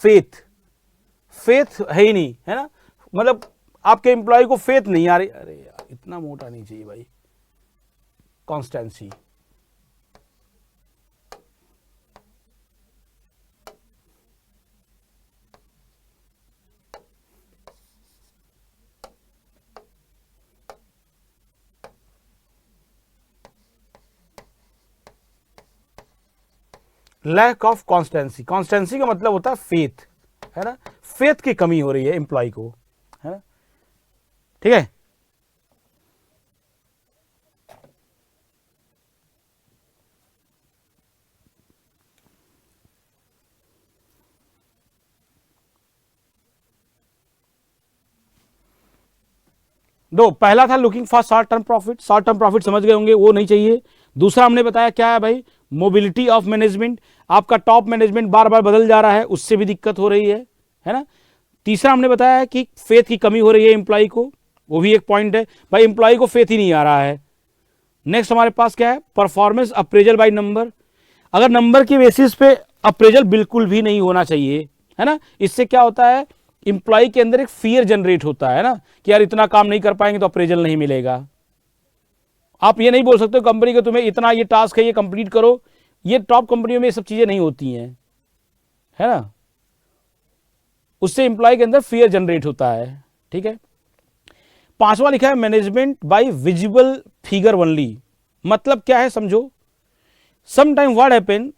Faith, faith है ही नहीं, है ना, मतलब आपके एम्प्लॉय को फेथ नहीं आ रही, अरे यार इतना मोटा नहीं चाहिए भाई, constancy, lack of constancy, constancy का मतलब होता है फेथ, है ना, फेथ की कमी हो रही है एम्प्लॉय को, है ना, ठीक है। दो, पहला था looking for short term profit, short term profit समझ गए होंगे, वो नहीं चाहिए। दूसरा हमने बताया क्या है भाई, मोबिलिटी ऑफ मैनेजमेंट, आपका टॉप मैनेजमेंट बार बार बदल जा रहा है, उससे भी दिक्कत हो रही है ना। तीसरा हमने बताया कि फेथ की कमी हो रही है एम्प्लॉय को, वो भी एक पॉइंट है भाई, एम्प्लॉय को फेथ ही नहीं आ रहा है। नेक्स्ट हमारे पास क्या है, परफॉर्मेंस अप्रेजल बाय नंबर, अगर नंबर के बेसिस पे अप्रेजल बिल्कुल भी नहीं होना चाहिए, है ना, इससे क्या होता है, इंप्लॉय के अंदर एक फियर जनरेट होता है ना, कि यार इतना काम नहीं कर पाएंगे तो अप्रेजल नहीं मिलेगा। आप ये नहीं बोल सकते कंपनी को तुम्हें इतना ये टास्क है ये कंप्लीट करो, ये टॉप कंपनियों में ये सब चीजें नहीं होती हैं, है ना, उससे इंप्लॉय के अंदर फियर जनरेट होता है, ठीक है। पांचवा लिखा है management by visible figure only, मतलब क्या है समझो, समटाइम व्हाट हैपन,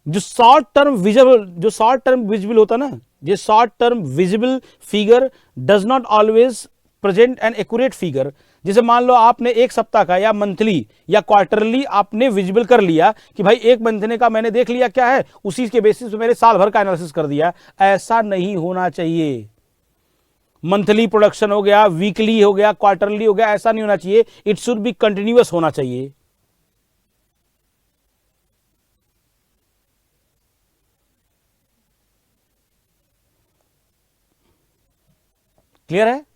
जो शॉर्ट टर्म विजिबल होता है ना, ये short term visible figure does not always present an accurate figure. जैसे मान लो आपने एक सप्ताह का या मंथली या क्वार्टरली आपने विजिबल कर लिया कि भाई एक महीने का मैंने देख लिया क्या है, उसी के बेसिस पे मैंने साल भर का एनालिसिस कर दिया, ऐसा नहीं होना चाहिए। मंथली प्रोडक्शन हो गया, वीकली हो गया, क्वार्टरली हो गया, ऐसा नहीं होना चाहिए, इट शुड बी कंटिन्यूअस होना चाहिए। क्लियर है।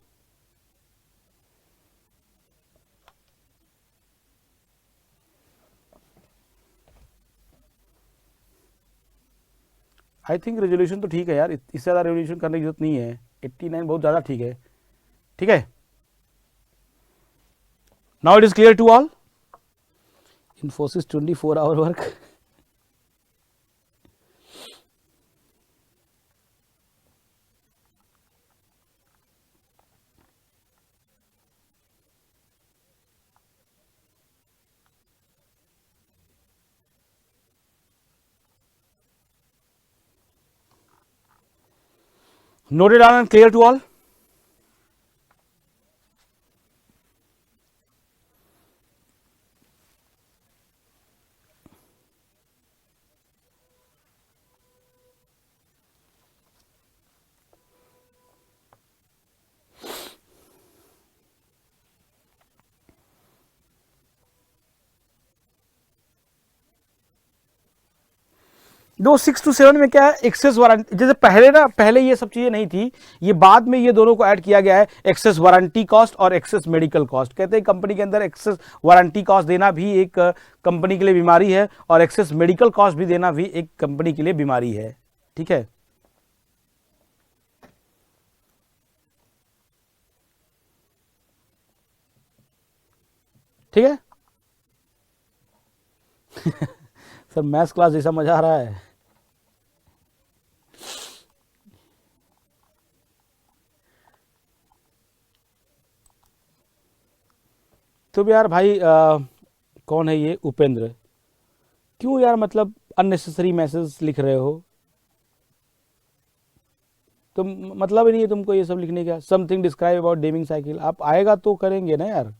आई थिंक रेजोल्यूशन तो ठीक है यार, इससे ज़्यादा रेजोल्यूशन करने की जरूरत नहीं है, 89 बहुत ज़्यादा ठीक है, ठीक है। Now it is clear to all, Infosys 24 hour work, noted down and clear to all. दो 6 to 7 में क्या है, एक्सेस वारंटी, जैसे पहले ना, पहले ये सब चीजें नहीं थी, ये बाद में ये दोनों को ऐड किया गया है, एक्सेस वारंटी कॉस्ट और एक्सेस मेडिकल कॉस्ट। कहते हैं कंपनी के अंदर एक्सेस वारंटी कॉस्ट देना भी एक कंपनी के लिए बीमारी है, और एक्सेस मेडिकल कॉस्ट भी देना भी एक कंपनी के लिए बीमारी है, ठीक है। ठीक है। सर मैथ्स क्लास जैसा मजा आ रहा है। तो यार भाई कौन है ये उपेंद्र, क्यों यार मतलब अननेसेसरी मैसेज लिख रहे हो, तो मतलब ही नहीं है तुमको ये सब लिखने का। Something describe about Deming cycle, आप आएगा तो करेंगे ना यार।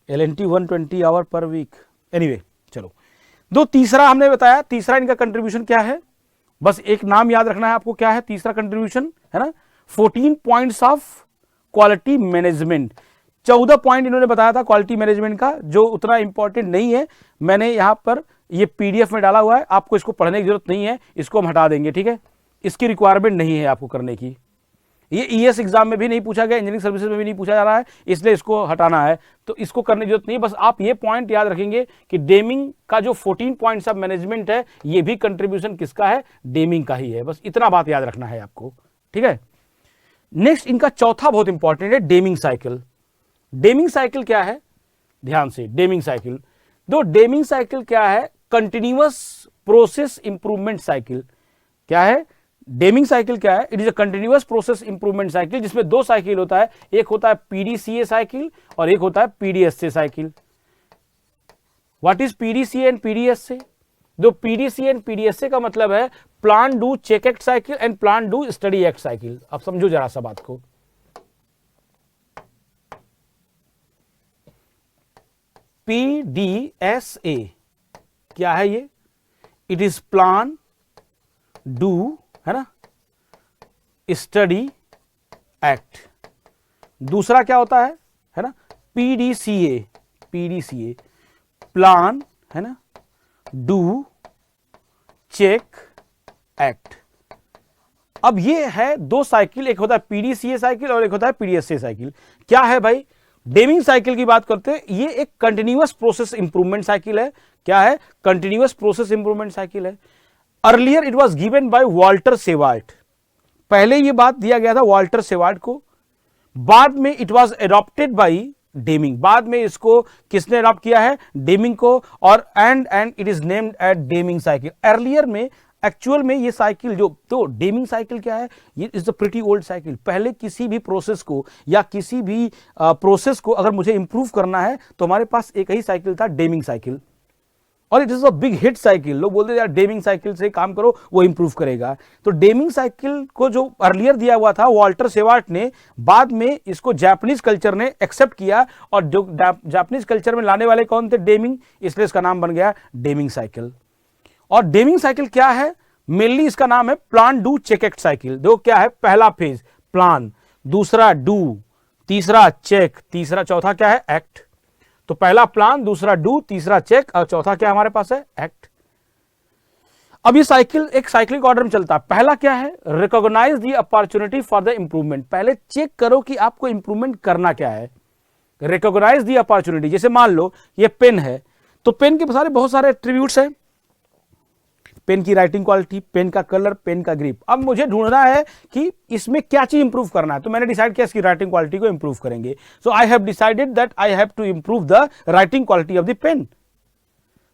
LNT 120 hour per week, anyway चलो। दो तीसरा हमने बताया, तीसरा इनका कंट्रीब्यूशन क्या है, बस एक नाम याद रखना है आपको, क्या है तीसरा कंट्रीब्यूशन, है ना, 14 points of quality management. 14 point इन्होंने बताया था क्वालिटी मैनेजमेंट का, जो उतना इंपॉर्टेंट नहीं है, मैंने यहां पर ये PDF में डाला हुआ है, आपको इसको पढ़ने की जरूरत नहीं है, इसको हम हटा देंगे, ठीक है, इसकी रिक्वायरमेंट नहीं है आपको करने की। ये ईएस एग्जाम में भी नहीं पूछा गया, इंजीनियरिंग सर्विसेज में भी नहीं पूछा जा रहा है, इसलिए इसको हटाना है। तो इसको करने की जरूरत नहीं, बस आप ये पॉइंट याद रखेंगे कि डेमिंग का जो 14 पॉइंट्स ऑफ मैनेजमेंट है, ये भी कंट्रीब्यूशन किसका है, डेमिंग का ही है। बस इतना बात याद रखना है आपको, ठीक है। नेक्स्ट इनका चौथा बहुत इंपॉर्टेंट है, डेमिंग साइकिल। डेमिंग साइकिल क्या है, ध्यान से, डेमिंग साइकिल, दो डेमिंग साइकिल क्या है, कंटिन्यूअस प्रोसेस इंप्रूवमेंट साइकिल। क्या है डेमिंग साइकिल, क्या है, it is a continuous process improvement cycle, जिसमें दो साइकिल होता है, एक होता है पीडीसीए साइकिल और एक होता है PDSA cycle. What is PDCA and PDSA? दो पीडीसीए एंड पीडीएसए का मतलब है plan do check act cycle and plan do study act cycle. अब समझो जरा सा बात को। पीडीएसए क्या है ये, इट इज प्लान डू, है ना, स्टडी एक्ट। दूसरा क्या होता है ना, पीडीसीए, पीडीसीए प्लान, है ना, डू चेक एक्ट। अब ये है दो साइकिल, एक होता है पीडीसीए साइकिल और एक होता है पीडीएसए साइकिल। क्या है भाई, डेमिंग साइकिल की बात करते हैं, ये एक कंटिन्यूअस प्रोसेस इंप्रूवमेंट साइकिल है। क्या है, कंटिन्यूअस प्रोसेस इंप्रूवमेंट साइकिल है। Earlier it was given by Walter Shewhart, पहले ये बात दिया गया था वॉल्टर सेवार्ट को, बाद में it was adopted by Deming, बाद में इसको किसने एडॉप्ट किया है, डेमिंग को, और and it is named at Deming cycle. Earlier में एक्चुअल में ये साइकिल जो, तो डेमिंग साइकिल क्या है, ये is a pretty old cycle. पहले किसी भी प्रोसेस को या किसी भी प्रोसेस को अगर मुझे इंप्रूव करना है तो हमारे पास एक ही साइकिल था, डेमिंग साइकिल, और it is a big hit cycle. लोग बोलते हैं यार डेमिंग साइकिल से काम करो, वो इंप्रूव करेगा। तो डेमिंग साइकिल को जो अर्लियर दिया हुआ था वॉल्टर सेवार्ट ने, बाद में इसको जापानीज कल्चर ने एक्सेप्ट किया, और जो जापानीज कल्चर में लाने वाले कौन थे, डेमिंग, इसलिए इसका नाम बन गया डेमिंग साइकिल। और डेमिंग साइकिल क्या है, मेनली इसका नाम है plan do check act cycle. देखो क्या है, पहला फेज प्लान, दूसरा डू, तीसरा चेक, तीसरा चौथा क्या है, एक्ट। तो पहला प्लान, दूसरा डू, तीसरा चेक और चौथा क्या हमारे पास है, एक्ट। अब ये साइकिल एक साइक्लिक ऑर्डर में चलता है। पहला क्या है, recognise the opportunity for the improvement. पहले चेक करो कि आपको इंप्रूवमेंट करना क्या है, रिकॉग्नाइज द अपॉर्चुनिटी। जैसे मान लो ये पेन है, तो पेन के बहुत सारे एट्रीब्यूट्स हैं, पेन की राइटिंग क्वालिटी, पेन का कलर, पेन का ग्रिप। अब मुझे ढूंढना है कि इसमें क्या चीज इंप्रूव करना है, तो मैंने डिसाइड किया इसकी राइटिंग क्वालिटी को इंप्रूव करेंगे। So I have decided that I have to improve the writing quality of the pen.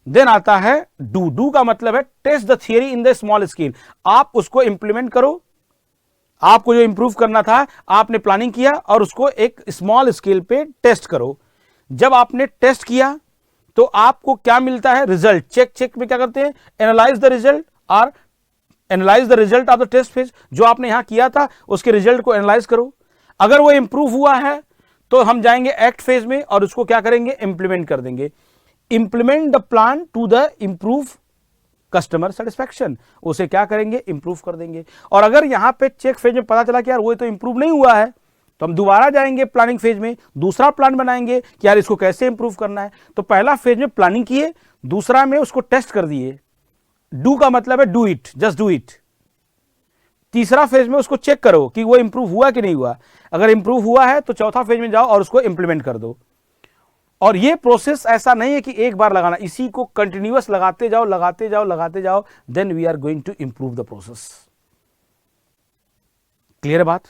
Then आता है डू। डू का मतलब है test the theory in the small scale. आप उसको इंप्लीमेंट करो, आपको जो इंप्रूव करना था आपने प्लानिंग किया और उसको एक स्मॉल स्केल पे टेस्ट करो। जब आपने टेस्ट किया तो आपको क्या मिलता है, रिजल्ट। चेक में क्या करते हैं, एनालाइज द रिजल्ट और analyse the result of the test phase. जो आपने यहां किया था उसके रिजल्ट को एनालाइज करो। अगर वो इंप्रूव हुआ है तो हम जाएंगे एक्ट फेज में और उसको क्या करेंगे, इंप्लीमेंट कर देंगे। Implement the plan to the improve customer satisfaction, उसे क्या करेंगे, इंप्रूव कर देंगे। और अगर यहां पे चेक फेज में पता चला कि यार वो तो इंप्रूव नहीं हुआ है, तो हम दोबारा जाएंगे प्लानिंग फेज में, दूसरा प्लान बनाएंगे कि यार इसको कैसे इंप्रूव करना है। तो पहला फेज में प्लानिंग किए, दूसरा में उसको टेस्ट कर दिए। डू का मतलब है do it, just do it. तीसरा फेज में उसको चेक करो कि वो इंप्रूव हुआ कि नहीं हुआ। अगर इंप्रूव हुआ है तो चौथा फेज में जाओ और उसको इंप्लीमेंट कर दो। और ये प्रोसेस ऐसा नहीं है कि एक बार लगाना, इसी को कंटिन्यूअस लगाते जाओ, लगाते जाओ, लगाते जाओ, then we are going to improve the process. Clear है बात?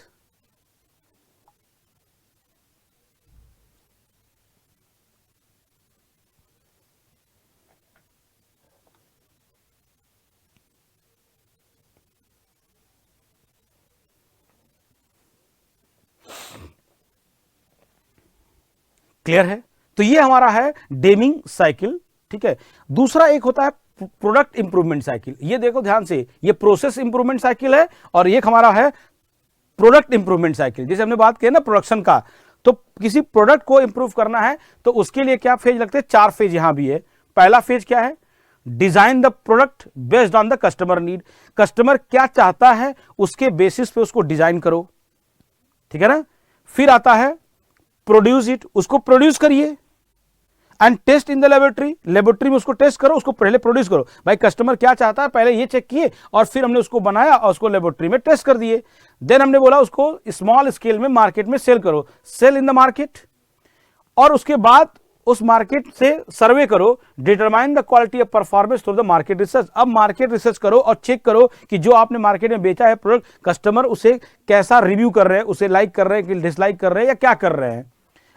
क्लियर है? तो ये हमारा है डेमिंग साइकिल, ठीक है। दूसरा एक होता है प्रोडक्ट इंप्रूवमेंट साइकिल। ये देखो ध्यान से, ये प्रोसेस इंप्रूवमेंट साइकिल है और ये हमारा है प्रोडक्ट इंप्रूवमेंट साइकिल। जैसे हमने बात की ना प्रोडक्शन का, तो किसी प्रोडक्ट को इंप्रूव करना है तो उसके लिए क्या फेज लगते हैं, 4 फेज यहां भी है। पहला फेज क्या है, design the product based on the customer need. Customer क्या चाहता है उसके बेसिस पे उसको डिजाइन करो, ठीक है ना। फिर आता है प्रोड्यूस इट, उसको प्रोड्यूस करिए। And test in the laboratory, laboratory में उसको टेस्ट करो, उसको पहले प्रोड्यूस करो। भाई कस्टमर क्या चाहता है पहले ये चेक किए और फिर हमने उसको बनाया और उसको लेबोरेटरी में टेस्ट कर दिए। देन हमने बोला उसको स्मॉल स्केल में मार्केट में सेल करो, सेल इन द मार्केट, और उसके बाद उस मार्केट से सर्वे करो, determine the quality of performance through the market research. अब मार्केट रिसर्च करो और चेक करो कि जो आपने मार्केट में बेचा है प्रोडक्ट, कस्टमर उसे कैसा रिव्यू कर रहे हैं, उसे लाइक कर रहे हैं कि डिसलाइक कर रहे हैं या क्या कर रहे हैं।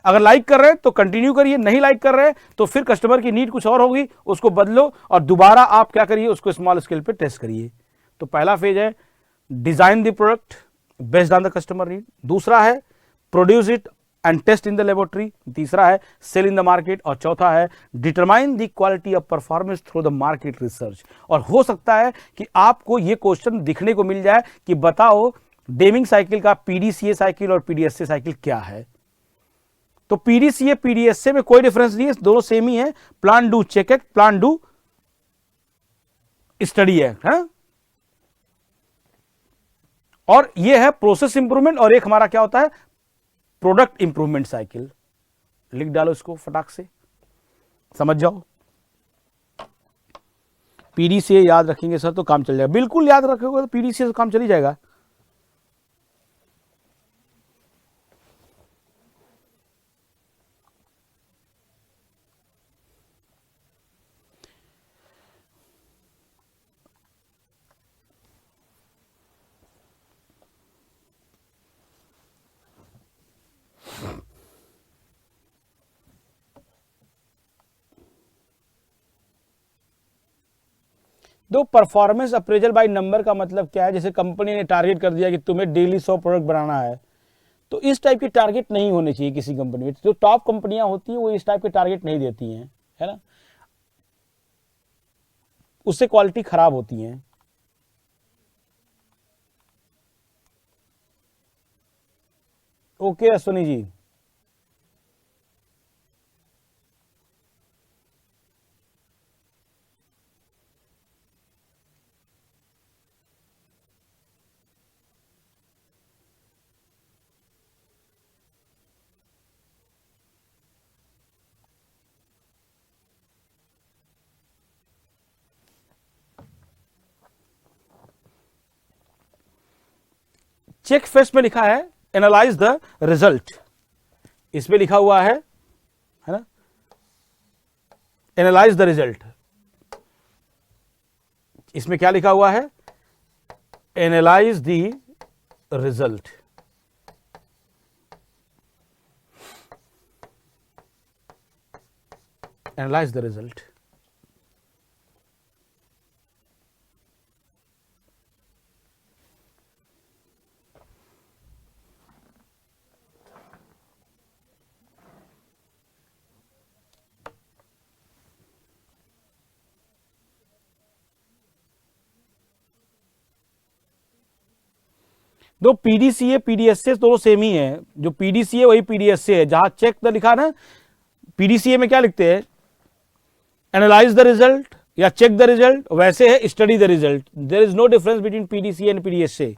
अगर लाइक कर रहे हैं तो कंटिन्यू करिए, नहीं लाइक कर रहे हैं तो फिर कस्टमर की नीड कुछ और होगी, उसको बदलो और दोबारा आप क्या करिए, उसको स्मॉल स्केल पे टेस्ट करिए। तो पहला फेज है design the product based on the customer need, दूसरा है produce it and test in the laboratory, तीसरा है सेल इन द मार्केट, और चौथा है determine the quality of performance through the market research. और हो सकता है कि आपको यह क्वेश्चन दिखने को मिल जाए कि बताओ डेमिंग साइकिल का पीडीसीए साइकिल और पीडीएसए साइकिल क्या है। तो पीडीसीए पीडीएसए में कोई डिफरेंस नहीं है, दोनों सेम ही है। Plan do check act, plan do study act है, और ये है प्रोसेस इंप्रूवमेंट, और एक हमारा क्या होता है प्रोडक्ट इंप्रूवमेंट साइकिल। लिख डालो इसको फटाक से, समझ जाओ। पीडीसीए याद रखेंगे सर तो काम चल जाएगा, बिल्कुल याद रखोगे तो पीडीसीए से काम चल ही जाएगा। दो परफॉर्मेंस अप्रेजल बाय नंबर का मतलब क्या है, जैसे कंपनी ने टारगेट कर दिया कि तुम्हें डेली 100 प्रोडक्ट बनाना है, तो इस टाइप की टारगेट नहीं होनी चाहिए किसी कंपनी में। जो टॉप कंपनियां होती हैं वो इस टाइप के टारगेट नहीं देती हैं, है ना, उससे क्वालिटी खराब होती है। Okay Ashwini ji, check fest में लिखा है एनालाइज द रिजल्ट, इसमें लिखा हुआ है ना, एनालाइज द रिजल्ट। इसमें क्या लिखा हुआ है, analyse the result. Analyse the result. दो पीडीसीए पीडीएसए दोनों सेम ही है, जो पीडीसीए वही पीडीएसए है। जहां चेक द लिखा ना, पीडीसीए में क्या लिखते हैं, एनालाइज द रिजल्ट या चेक द रिजल्ट, वैसे है study the result. There is no difference between PDCA and PDSA.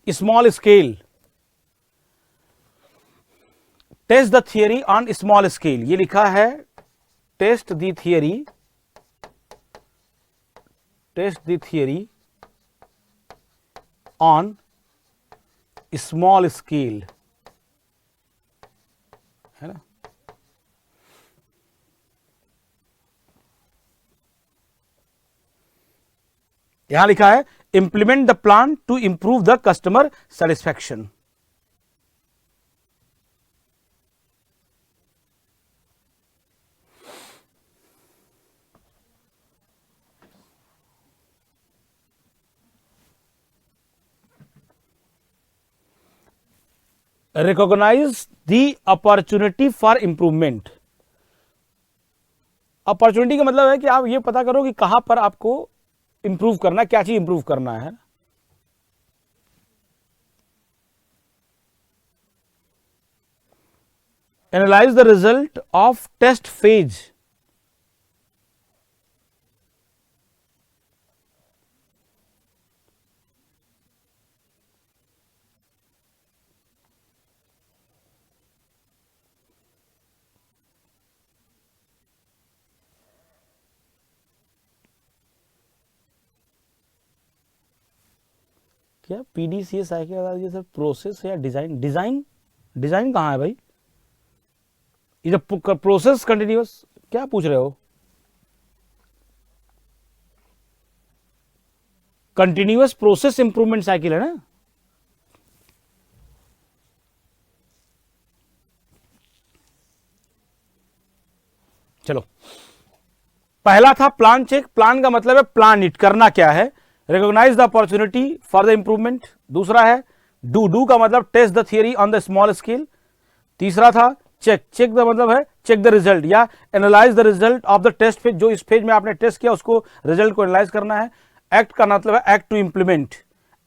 Small scale, test the theory on small scale, ये लिखा है test the theory, test the theory on small scale, है ना। यहां लिखा है implement the plan to improve the customer satisfaction. Recognise the opportunity for improvement. Opportunity का मतलब है कि आप ये पता करो कि कहां पर आपको इंप्रूव करना है, क्या चीज इंप्रूव करना है। Analyse the result of test phase. क्या पीडीसीएस साइकिल ये सर प्रोसेस या डिजाइन? डिजाइन डिजाइन कहां है भाई? ये जब प्रोसेस कंटिन्यूअस क्या पूछ रहे हो? कंटिन्यूअस प्रोसेस इंप्रूवमेंट साइकिल है ना। चलो, पहला था प्लान चेक। प्लान का मतलब है प्लान इट, करना क्या है। Recognise the opportunity for the improvement. दूसरा है डू। डू का मतलब test the theory on the small scale. तीसरा था चेक। चेक का मतलब है चेक द रिजल्ट या analyse the result of the test phase, जो इस फेज में आपने टेस्ट किया उसको रिजल्ट को एनालाइज करना है। एक्ट का मतलब है act to implement.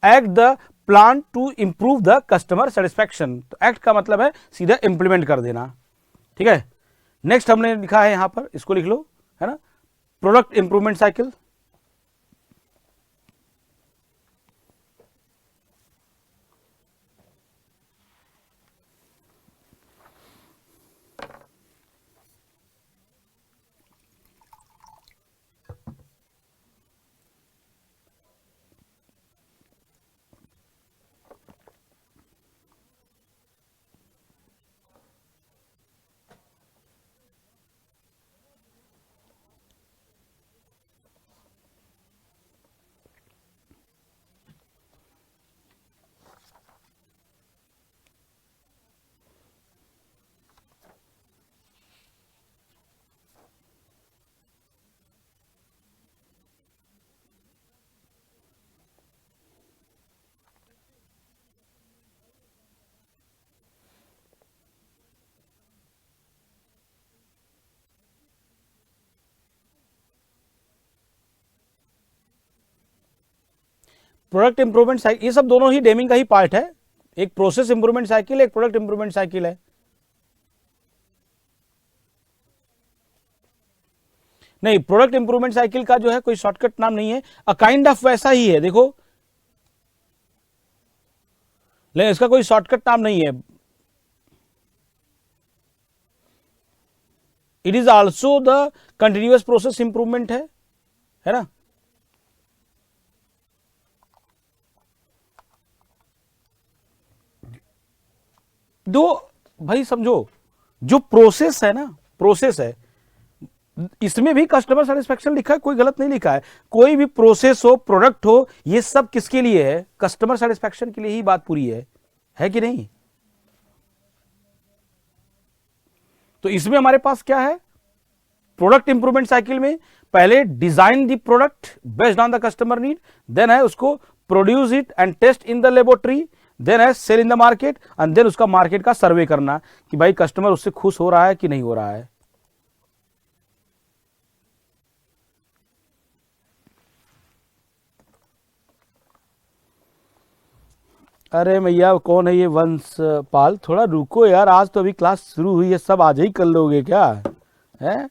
Act the plan to improve the customer satisfaction. तो एक्ट का मतलब है सीधा इंप्लीमेंट कर देना। ठीक है, नेक्स्ट हमने लिखा है यहां पर, इसको लिख लो, है ना, product improvement cycle. Product improvement cycle, ये सब दोनों ही डेमिंग का ही पार्ट है। एक प्रोसेस इंप्रूवमेंट साइकिल, एक प्रोडक्ट इंप्रूवमेंट साइकिल है। नहीं, प्रोडक्ट इंप्रूवमेंट साइकिल का जो है कोई शॉर्टकट नाम नहीं है, अ काइंड ऑफ वैसा ही है, देखो, लेकिन इसका कोई शॉर्टकट नाम नहीं है। It is also the continuous process improvement है ना। दो, भाई समझो, जो प्रोसेस है ना, प्रोसेस है, इसमें भी कस्टमर सेटिस्फेक्शन लिखा है, कोई गलत नहीं लिखा है। कोई भी प्रोसेस हो, प्रोडक्ट हो, ये सब किसके लिए है? कस्टमर सेटिस्फेक्शन के लिए ही बात पूरी है कि नहीं? तो इसमें हमारे पास क्या है? प्रोडक्ट इंप्रूवमेंट साइकिल में पहले design the product based on the customer need, then है उसको produce it and test in the laboratory, then है sell in the market, and then उसका मार्केट का सर्वे करना कि भाई कस्टमर उससे खुश हो रहा है कि नहीं हो रहा है। अरे भैया कौन है ये वंश पाल? थोड़ा रुको यार, आज तो अभी क्लास शुरू हुई है, सब आज ही कर लोगे क्या है?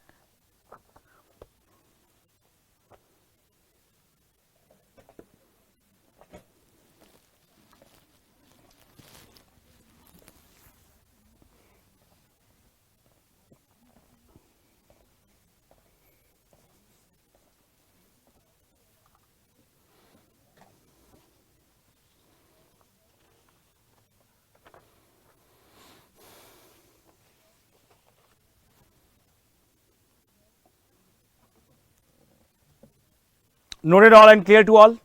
Noted all and clear to all?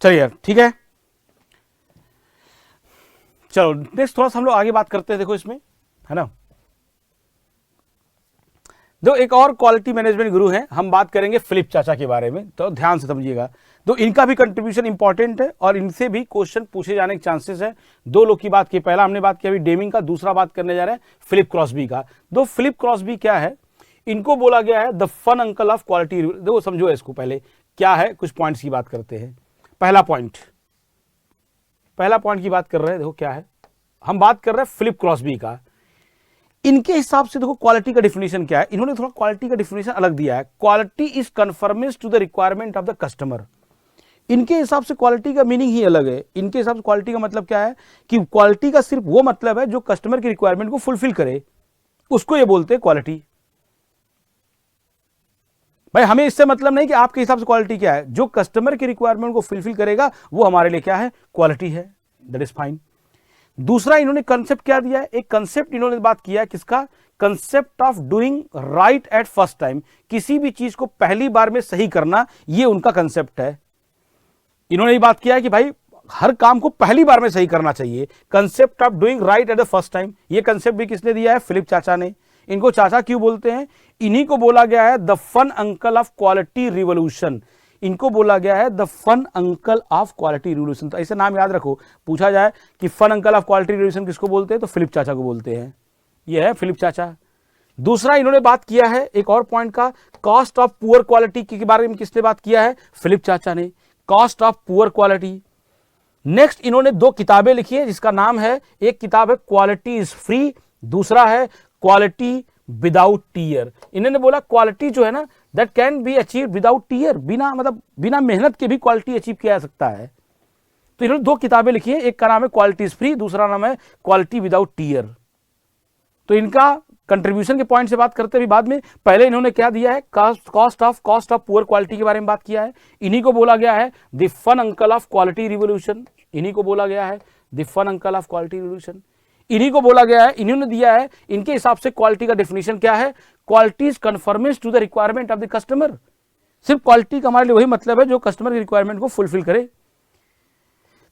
चलिए ठीक है, चलो नेक्स्ट थोड़ा सा हम लोग आगे बात करते हैं। देखो इसमें है ना, जो एक और क्वालिटी मैनेजमेंट गुरु हैं, हम बात करेंगे फिलिप चाचा के बारे में, तो ध्यान से समझिएगा। तो इनका भी कंट्रीब्यूशन इंपॉर्टेंट है और इनसे भी क्वेश्चन पूछे जाने के चांसेस है। दो लोग की बात की, पहला हमने बात किया अभी डेमिंग का, दूसरा बात करने जा रहे हैं फिलिप क्रॉसबी का। दो फिलिप क्रॉसबी क्या है, इनको बोला गया है the fun uncle of quality. देखो समझो इसको, पहले क्या है, कुछ पॉइंट्स की बात करते हैं। पहला पॉइंट की बात कर रहे हैं, देखो क्या है, हम बात कर रहे हैं फिलिप क्रॉसबी का। इनके हिसाब से देखो क्वालिटी का डिफिनेशन क्या है, इन्होंने थोड़ा क्वालिटी का डिफिनेशन अलग दिया है। Quality is conformance to the requirement of the customer. इनके हिसाब से क्वालिटी का मीनिंग ही अलग है। इनके हिसाब से क्वालिटी का मतलब क्या है कि क्वालिटी का सिर्फ वो मतलब है जो कस्टमर की रिक्वायरमेंट को फुलफिल करे, उसको ये बोलते हैं क्वालिटी। भाई हमें इससे मतलब नहीं कि आपके हिसाब से क्वालिटी क्या है, जो कस्टमर की रिक्वायरमेंट को फुलफिल करेगा वो हमारे लिए क्या है, क्वालिटी है, दैट इज फाइन। दूसरा इन्होंने कंसेप्ट क्या दिया है, एक कंसेप्ट इन्होंने बात किया है, किसका, concept of doing right at first time. किसी भी चीज को पहली बार में सही करना, ये उनका कंसेप्ट है। इन्होंने ये बात किया है कि भाई हर काम को पहली बार में सही करना चाहिए, concept of doing right at the first time. ये कंसेप्ट भी किसने दिया है, फिलिप चाचा ने। इनको चाचा क्यों बोलते हैं, इन्हीं को बोला गया है the fun uncle of quality revolution. इनको बोला गया है the fun uncle of quality revolution. तो ऐसे नाम याद रखो, पूछा जाए कि fun uncle of quality revolution किसको बोलते हैं, तो फिलिप चाचा को बोलते हैं। ये है फिलिप चाचा। दूसरा इन्होंने बात किया है एक और पॉइंट का, कॉस्ट ऑफ पुअर क्वालिटी के बारे में किसने बात किया है, फिलिप चाचा ने, cost of poor quality. Next इन्होंने दो किताबें लिखी है जिसका नाम है, एक किताब है क्वालिटी इज फ्री, दूसरा है क्वालिटी विदाउट टीयर। इन्होंने बोला क्वालिटी जो है ना, that can be achieve without tear, बिना मेहनत के भी क्वालिटी अचीव किया जा सकता है। तो इन्होंने दो किताबें लिखी है, एक का नाम है क्वालिटी इज फ्री, दूसरा नाम है क्वालिटी विदाउट टीयर। तो इनका कंट्रीब्यूशन के पॉइंट से बात करते हैं बाद में। पहले इन्होंने क्या दिया है, कॉस्ट ऑफ पुअर क्वालिटी के बारे में बात किया है। इन्हीं को बोला गया है the fun uncle of quality revolution. इन्हीं को बोला गया है the fun uncle of quality revolution. इन्हीं को बोला गया है, इन्होंने दिया है, इनके हिसाब से क्वालिटी का डेफिनेशन क्या है, quality is conformance to the requirement of the customer. सिर्फ क्वालिटी का हमारे लिए वही मतलब है जो कस्टमर की रिक्वायरमेंट को फुलफिल करे।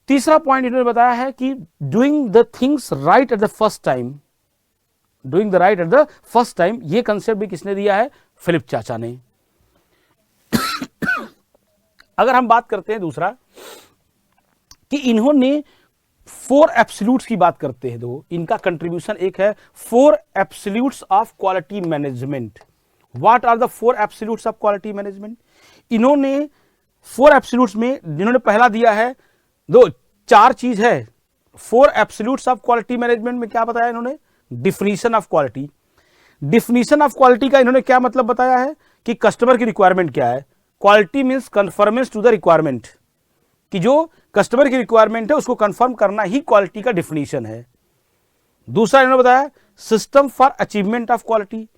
तीसरा पॉइंट इन्होंने बताया है कि doing the things right at the first time, doing the right at the first time. ये कंसेप्ट भी किसने दिया है, फिलिप चाचा ने। अगर हम बात करते हैं दूसरा कि इन्होंने 4 एब्सोल्यूट्स की बात करते हैं, दो इनका कंट्रीब्यूशन एक है 4 absolutes of quality management. What are the 4 absolutes of quality management. इन्होंने 4 एब्सोल्यूट्स में जिन्होंने पहला दिया है, दो 4 चीज है 4 एब्सोल्यूट्स ऑफ क्वालिटी मैनेजमेंट में। क्या बताया इन्होंने, definition of quality. Definition of quality का इन्होंने क्या मतलब बताया है कि कस्टमर की रिक्वायरमेंट क्या है। Quality means conformance to the requirement, कि जो कस्टमर की रिक्वायरमेंट है उसको कंफर्म करना ही क्वालिटी का डिफिनीशन है। दूसरा इन्होंने बताया system for achievement of quality,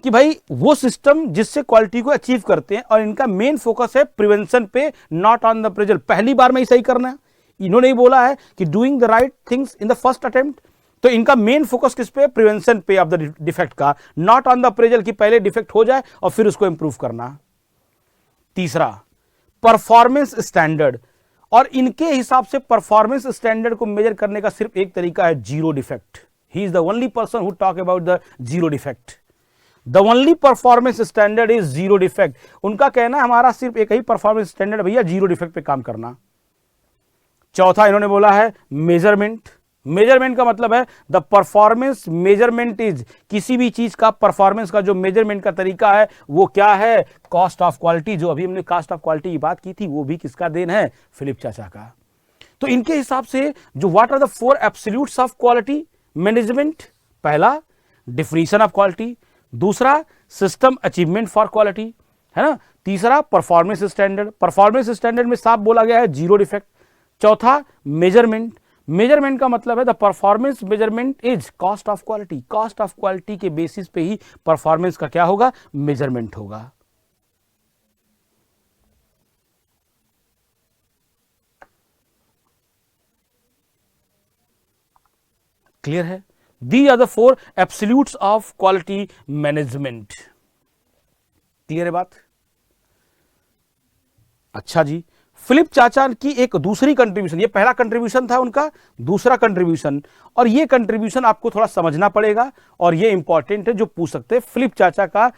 कि भाई वो सिस्टम जिससे क्वालिटी को अचीव करते हैं, और इनका मेन फोकस है प्रिवेंशन पे, नॉट ऑन द प्रेजल, पहली बार में ही सही करना है। इन्होंने ही बोला है कि doing the right things in the first attempt. तो इनका मेन फोकस किस पे, प्रिवेंशन पे ऑफ द डिफेक्ट का, नॉट ऑन द अप्रेजल की पहले डिफेक्ट हो जाए और फिर उसको इंप्रूव करना। तीसरा परफॉर्मेंस स्टैंडर्ड, और इनके हिसाब से परफॉर्मेंस स्टैंडर्ड को मेजर करने का सिर्फ एक तरीका है, zero defect. He is the only person who talk about the zero defect. The only performance standard is zero defect. उनका कहना है हमारा सिर्फ एक ही परफॉर्मेंस स्टैंडर्ड भैया, जीरो डिफेक्ट पे काम करना। चौथा इन्होंने बोला है मेजरमेंट। मेजरमेंट का मतलब है द परफॉर्मेंस मेजरमेंट इज, किसी भी चीज का परफॉर्मेंस का जो मेजरमेंट का तरीका है वो क्या है, कॉस्ट ऑफ क्वालिटी। जो अभी हमने कॉस्ट ऑफ क्वालिटी की बात की थी वो भी किसका देन है, फिलिप चाचा का। तो इनके हिसाब से जो what are the 4 absolutes of quality management, पहला डिफिनीशन ऑफ क्वालिटी, दूसरा सिस्टम अचीवमेंट फॉर क्वालिटी, है ना, तीसरा परफॉर्मेंस स्टैंडर्ड। परफॉर्मेंस स्टैंडर्ड में साफ बोला गया है जीरो डिफेक्ट। चौथा मेजरमेंट। मेजरमेंट का मतलब है the performance measurement is cost of quality. Cost of quality के बेसिस पे ही परफॉर्मेंस का क्या होगा, मेजरमेंट होगा। क्लियर है, These are the 4 absolutes of quality management. Clear है बात। अच्छा जी, फिलिप चाचा की एक दूसरी कंट्रीब्यूशन, ये पहला कंट्रीब्यूशन था उनका, दूसरा कंट्रीब्यूशन, और ये कंट्रीब्यूशन आपको थोड़ा समझना पड़ेगा और ये इंपॉर्टेंट है, जो पूछ सकते हैं। फिलिप चाचा का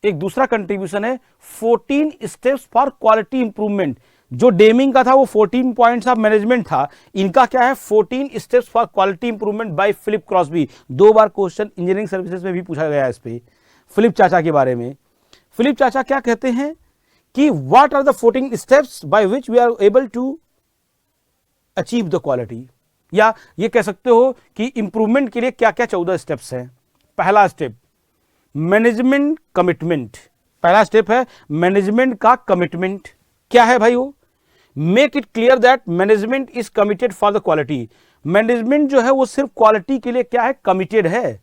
एक दूसरा कंट्रीब्यूशन है 14 स्टेप्स फॉर क्वालिटी इंप्रूवमेंट। जो डेमिंग का था वो 14 पॉइंट्स ऑफ मैनेजमेंट था, इनका क्या है 14 steps for quality improvement by Philip Crosby. 2 बार क्वेश्चन इंजीनियरिंग सर्विसेज में भी पूछा गया है इस पे, फिलिप चाचा के बारे में। फिलिप चाचा क्या कहते हैं कि what are the 14 steps by which we are able to achieve the quality, या ये कह सकते हो कि इंप्रूवमेंट के लिए क्या क्या 14 स्टेप्स हैं। पहला स्टेप मैनेजमेंट कमिटमेंट, पहला स्टेप है मैनेजमेंट का कमिटमेंट। क्या है भाई वो, make it clear that management is committed for the quality. Management जो है वो सिर्फ क्वालिटी के लिए क्या है, कमिटेड है।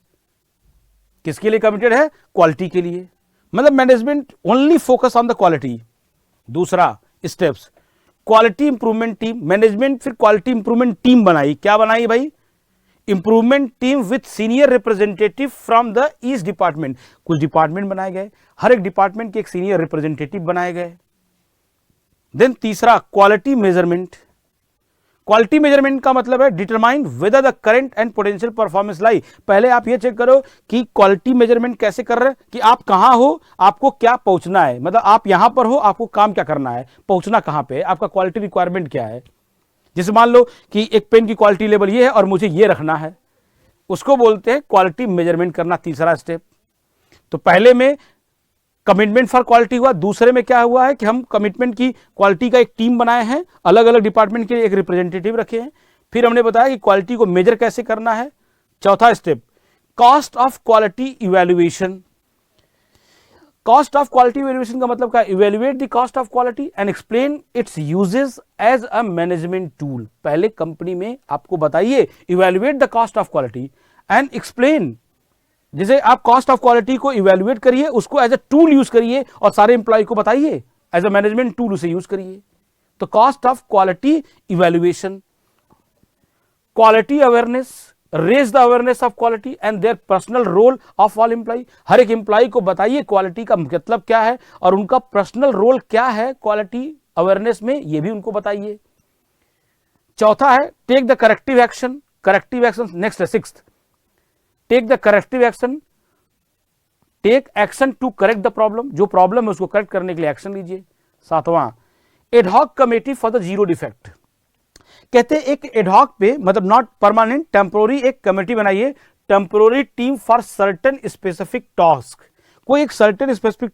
किसके लिए कमिटेड है, क्वालिटी के लिए, मतलब management only focus on the quality. दूसरा steps quality improvement team, management फिर क्वालिटी इंप्रूवमेंट टीम बनाई। क्या बनाई भाई, improvement team with senior representative from the each department. कुछ डिपार्टमेंट बनाए गए, हर एक डिपार्टमेंट के एक सीनियर रिप्रेजेंटेटिव बनाए गए। देन तीसरा क्वालिटी मेजरमेंट। क्वालिटी मेजरमेंट का मतलब है determine whether the current and potential performance lie. पहले आप ये चेक करो कि क्वालिटी मेजरमेंट कैसे कर रहे हैं, कि आप कहां हो, आपको क्या पहुंचना है, मतलब आप यहां पर हो, आपको काम क्या करना है, पहुंचना कहां पे है, आपका क्वालिटी रिक्वायरमेंट क्या है। जैसे मान लो कि एक पेन की क्वालिटी लेवल ये है और मुझे ये रखना है, उसको बोलते हैं क्वालिटी मेजरमेंट करना, तीसरा स्टेप। तो पहले में कमिटमेंट फॉर क्वालिटी हुआ, दूसरे में क्या हुआ है कि हम कमिटमेंट की क्वालिटी का एक टीम बनाए हैं, अलग अलग डिपार्टमेंट के एक रिप्रेजेंटेटिव रखे हैं। फिर हमने बताया कि क्वालिटी को मेजर कैसे करना है। चौथा step cost of quality evaluation. Cost of quality evaluation का मतलब क्या, evaluate the cost of quality and explain its uses as a management tool. पहले कंपनी में आपको बताइए evaluate the cost of quality and explain, जैसे आप कॉस्ट ऑफ क्वालिटी को इवैल्यूएट करिए, उसको एज अ टूल यूज करिए और सारे एम्प्लॉय को बताइए एज अ मैनेजमेंट टूल उसे यूज करिए। तो cost of quality evaluation, quality awareness, raise the awareness of quality and their personal role of all employ. हर एक एम्प्लॉय को बताइए क्वालिटी का मतलब क्या है और उनका पर्सनल रोल क्या है क्वालिटी अवेयरनेस में, यह भी उनको बताइए। चौथा है take the corrective action. Corrective action next है sixth, take the corrective action, take action to correct the problem. जो प्रॉब्लम है उसको करेक्ट करने के लिए एक्शन लीजिए। सातवां ad hoc committee for the zero defect. कहते हैं एक एडहॉक पे मतलब नॉट परमानेंट, टेम्पोररी एक कमेटी बनाइए, temporary team for certain specific task. कोई एक सर्टेन स्पेसिफिक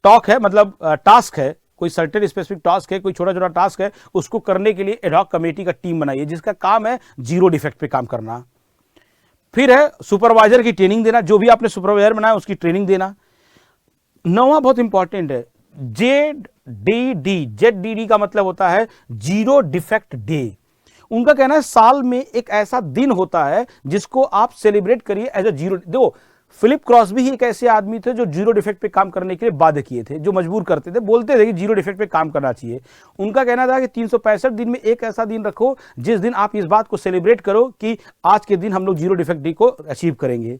टॉक है मतलब टास्क है, कोई सर्टेन स्पेसिफिक टास्क है, कोई छोटा छोटा टास्क है, उसको करने के लिए एडहॉक कमेटी का टीम बनाइए जिसका काम है जीरो डिफेक्ट पे काम करना। फिर है सुपरवाइजर की ट्रेनिंग देना, जो भी आपने सुपरवाइजर बनाया उसकी ट्रेनिंग देना। नौवां बहुत इंपॉर्टेंट है जेड डी डी का मतलब होता है जीरो डिफेक्ट डे। उनका कहना है साल में एक ऐसा दिन होता है जिसको आप सेलिब्रेट करिए एज अ जीरो। देखो फिलिप क्रॉस्बी ही एक ऐसे आदमी थे जो जीरो डिफेक्ट पे काम करने के लिए बाध्य किए थे, जो मजबूर करते थे, बोलते थे कि जीरो डिफेक्ट पे काम करना चाहिए। उनका कहना था कि 365 दिन में एक ऐसा दिन रखो जिस दिन आप इस बात को सेलिब्रेट करो कि आज के दिन हम लोग जीरो डिफेक्ट डे को अचीव करेंगे।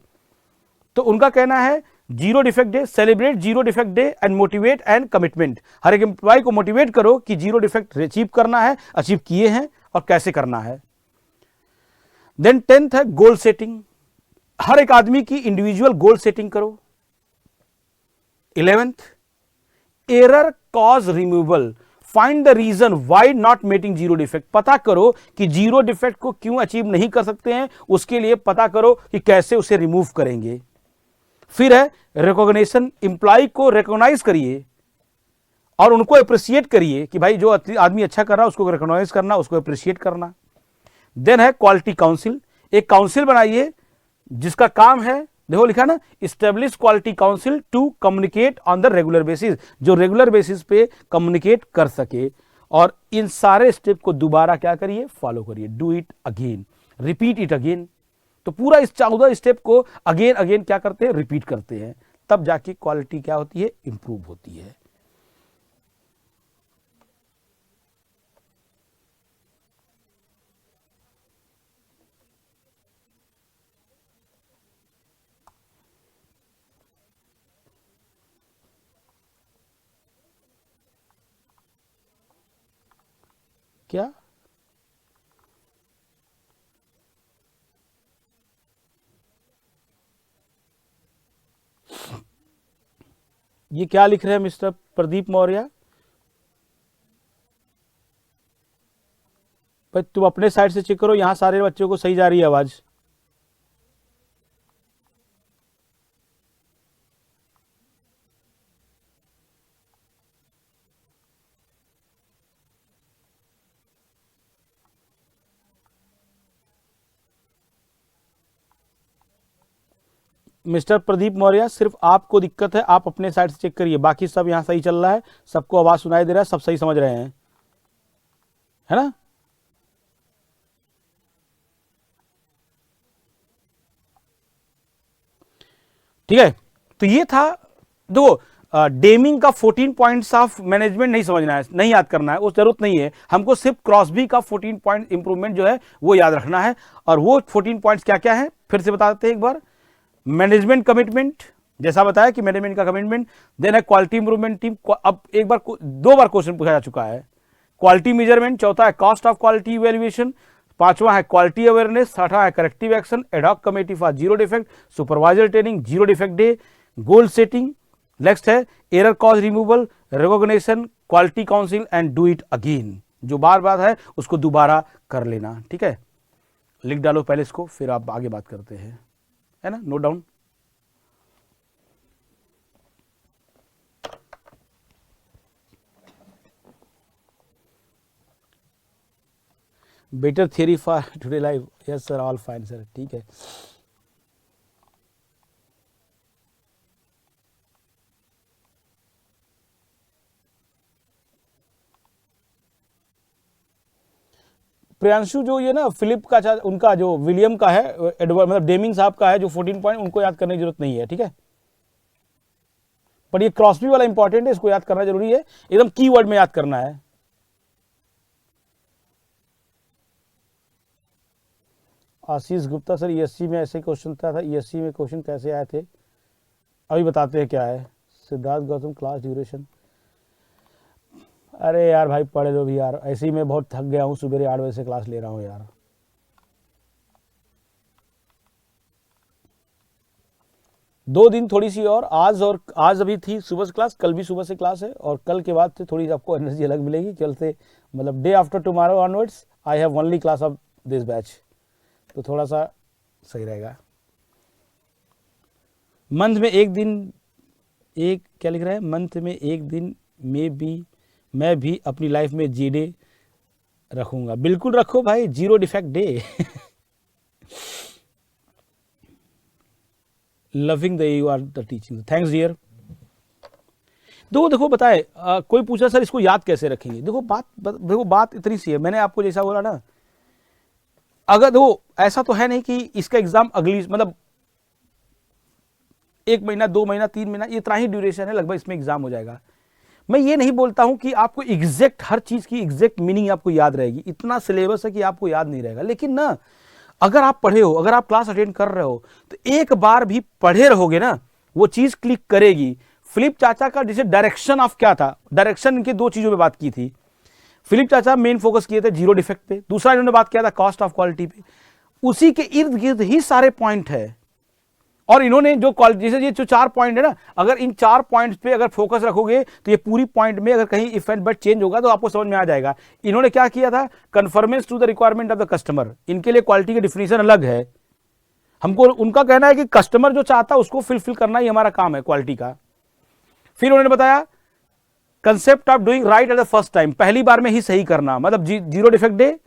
तो उनका कहना है zero defect day, celebrate zero defect day and motivate and commitment. हर एक एम्प्लॉय को मोटिवेट करो कि जीरो डिफेक्ट अचीव करना है, अचीव किए हैं और कैसे करना है। देन 10th है गोल सेटिंग, हर एक आदमी की इंडिविजुअल गोल सेटिंग करो। 11th error cause removal, find the reason why not meeting zero defect. पता करो कि जीरो डिफेक्ट को क्यों अचीव नहीं कर सकते हैं, उसके लिए पता करो कि कैसे उसे रिमूव करेंगे। फिर है रिकॉग्निशन, इंप्लॉय को रिकॉग्नाइज करिए और उनको अप्रिशिएट करिए कि भाई जो आदमी अच्छा कर रहा है उसको रिकॉग्नाइज करना, उसको अप्रिशिएट करना। देन है क्वालिटी काउंसिल, एक काउंसिल बनाइए जिसका काम है, देखो लिखा ना, establish quality council to communicate on the regular basis, जो रेगुलर बेसिस पे कम्युनिकेट कर सके। और इन सारे स्टेप को दोबारा क्या करिए, फॉलो करिए, do it again, repeat it again. तो पूरा इस 14 स्टेप को अगेन अगेन क्या करते हैं, रिपीट करते हैं, तब जाके क्वालिटी क्या होती है, इंप्रूव होती है। क्या ये क्या लिख रहे हैं मिस्टर प्रदीप मौर्य? भाई तुम अपने साइड से चेक करो, यहां सारे बच्चों को सही जा रही है आवाज। मिस्टर प्रदीप मौर्य, सिर्फ आपको दिक्कत है, आप अपने साइड से चेक करिए, बाकी सब यहां सही चल रहा है, सबको आवाज सुनाई दे रहा है, सब सही समझ रहे हैं, है ना? ठीक है, तो ये था। देखो, डेमिंग का 14 पॉइंट्स ऑफ मैनेजमेंट नहीं समझना है, नहीं याद करना है, वो जरूरत नहीं है हमको, सिर्फ क्रॉसबी का 14 पॉइंट इंप्रूवमेंट जो है वो याद रखना है। और वो 14 पॉइंट्स क्या क्या है फिर से बता देते हैं एक बार। मैनेजमेंट कमिटमेंट, जैसा बताया कि मैनेजमेंट का कमिटमेंट, देन है क्वालिटी इंप्रूवमेंट टीम, अब एक बार दो बार क्वेश्चन पूछा जा चुका है। क्वालिटी मेजरमेंट, चौथा है कॉस्ट ऑफ क्वालिटी इवेल्युएशन, पांचवा है क्वालिटी अवेयरनेस, छठा है corrective action, ad hoc committee for zero defect, supervisor training, zero defect day, goal setting, next है error cause removal, recognition, quality council and do it again, जो बार बार है उसको दोबारा कर लेना। ठीक है, लिख डालो पहले इसको, फिर आप आगे बात करते हैं, है ना? Note down. Better theory for today live, yes sir, all fine sir, ठीक है। प्रियांशु, जो ये ना फिलिप का उनका जो विलियम का है, मतलब डेमिंग साहब का है जो 14 पॉइंट, उनको याद करने की जरूरत नहीं है, ठीक है। पर ये क्रॉसबी वाला इंपॉर्टेंट है, इसको याद करना जरूरी है, एकदम कीवर्ड में याद करना है। आशीष गुप्ता, सर ईएससी में ऐसे क्वेश्चन था, ईएससी में क्वेश्चन कैसे आए थे अभी बताते हैं क्या है। सिद्धार्थ गौतम, क्लास ड्यूरेशन, अरे यार भाई पढ़े लो भी यार, ऐसे ही मैं बहुत थक गया हूँ, सुबह 8 बजे से क्लास ले रहा हूँ यार। दो दिन थोड़ी सी और आज अभी थी सुबह से क्लास, कल भी सुबह से क्लास है, और कल के बाद से थोड़ी आपको एनर्जी अलग मिलेगी, कल से मतलब day after tomorrow onwards I have only class of this batch, तो थोड़ा सा सही रहेगा। मंथ में एक दिन, एक क्या लिख रहा है, मंथ में एक दिन में भी मैं भी अपनी लाइफ में जीडे रखूंगा। बिल्कुल रखो भाई, zero defect day. Loving the you are the teaching, thanks dear. देखो बताए, कोई पूछा सर इसको याद कैसे रखेंगे। देखो बात इतनी सी है, मैंने आपको जैसा बोला ना, अगर देखो ऐसा तो है नहीं कि इसका एग्जाम अगली मतलब 1 महीना 2 महीना 3 महीना इतना ही ड्यूरेशन है लगभग, इसमें एग्जाम हो जाएगा। मैं ये नहीं बोलता हूं कि आपको एग्जैक्ट हर चीज की एग्जैक्ट मीनिंग आपको याद रहेगी, इतना सिलेबस है कि आपको याद नहीं रहेगा, लेकिन ना अगर आप पढ़े हो, अगर आप क्लास अटेंड कर रहे हो, तो एक बार भी पढ़े रहोगे ना, वो चीज क्लिक करेगी। फिलिप चाचा का जैसे डायरेक्शन ऑफ क्या था, डायरेक्शन इनके दो चीजों पे बात की थी। फिलिप चाचा मेन फोकस किए थे जीरो डिफेक्ट पे, दूसरा इन्होंने बात किया था कॉस्ट ऑफ क्वालिटी पे, उसी के इर्द गिर्द ही सारे पॉइंट है। और इन्होंने जो जैसे ये जो 4 पॉइंट है ना, अगर इन 4 पॉइंट्स पे अगर फोकस रखोगे तो ये पूरी पॉइंट में अगर कहीं इफ एंड बट चेंज होगा तो आपको समझ में आ जाएगा। इन्होंने क्या किया था, conformance to the requirement of the customer, इनके लिए क्वालिटी की डिफिनेशन अलग है। हमको उनका कहना है कि कस्टमर जो चाहता है उसको फिलफिल करना ही हमारा काम है क्वालिटी का। फिर उन्होंने बताया concept of doing right at the first time, पहली बार में ही सही करना, मतलब जीरो डिफेक्ट डे।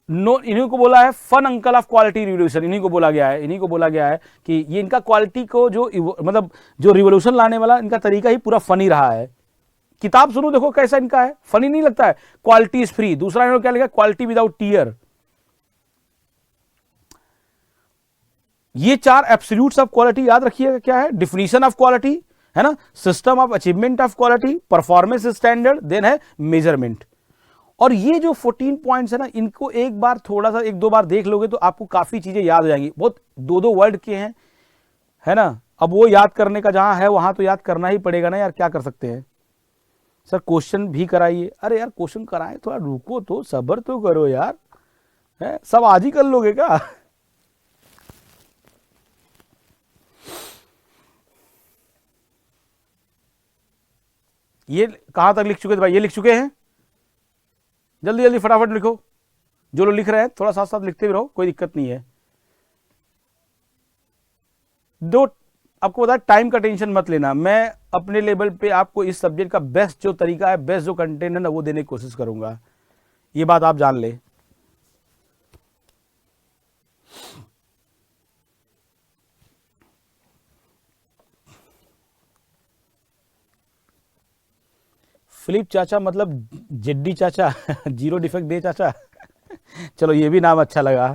नो, इन्हीं को बोला है fun uncle of quality revolution, इन्हीं को बोला गया है कि ये इनका क्वालिटी को जो मतलब जो रिवोल्यूशन लाने वाला इनका तरीका ही पूरा फनी रहा है। किताब सुनो देखो कैसा इनका है, फनी नहीं लगता है। क्वालिटी इज फ्री, दूसरा इन्होंने क्या लिखा, क्वालिटी विदाउट टीयर। ये 4 एब्सोल्यूट्स ऑफ क्वालिटी याद रखिएगा क्या है, डिफिनीशन ऑफ क्वालिटी है ना, system of achievement of quality, performance standard, then है मेजरमेंट। और ये जो 14 पॉइंट्स है ना, इनको एक बार थोड़ा सा 1-2 बार देख लोगे तो आपको काफी चीजें याद हो जाएंगी। बहुत 2-2 वर्ड के हैं, है ना। अब वो याद करने का जहां है वहां तो याद करना ही पड़ेगा ना यार, क्या कर सकते हैं। सर क्वेश्चन भी कराइए। अरे यार क्वेश्चन कराएं, थोड़ा रुको तो, सब्र तो करो यार, है सब आज ही कर लोगे क्या? ये कहां तक लिख चुके थे भाई? ये लिख चुके हैं? जल्दी जल्दी फटाफट लिखो। जो लोग लिख रहे हैं थोड़ा साथ साथ लिखते भी रहो, कोई दिक्कत नहीं है। दो, आपको बता टाइम का टेंशन मत लेना, मैं अपने लेवल पे आपको इस सब्जेक्ट का बेस्ट जो तरीका है, बेस्ट जो कंटेंट है ना, वो देने की कोशिश करूंगा, ये बात आप जान ले। फिलिप चाचा मतलब जेड्डी चाचा? जीरो डिफेक्ट दे चाचा। चलो ये भी नाम अच्छा लगा।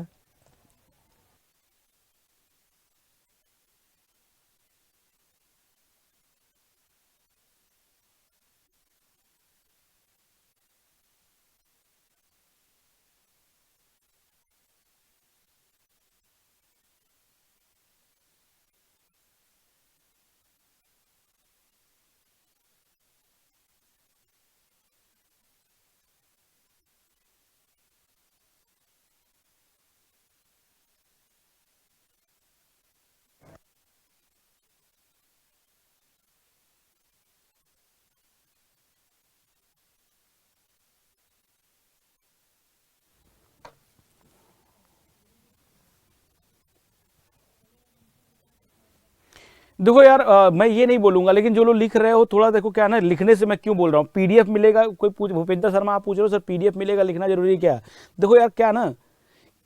देखो यार मैं ये नहीं बोलूंगा, लेकिन जो लोग लिख रहे हो थोड़ा देखो, क्या ना लिखने से मैं क्यों बोल रहा हूँ, पीडीएफ मिलेगा, कोई पूछ, भूपेंद्र शर्मा आप पूछ रहे हो सर पीडीएफ मिलेगा, लिखना जरूरी है क्या? देखो यार क्या ना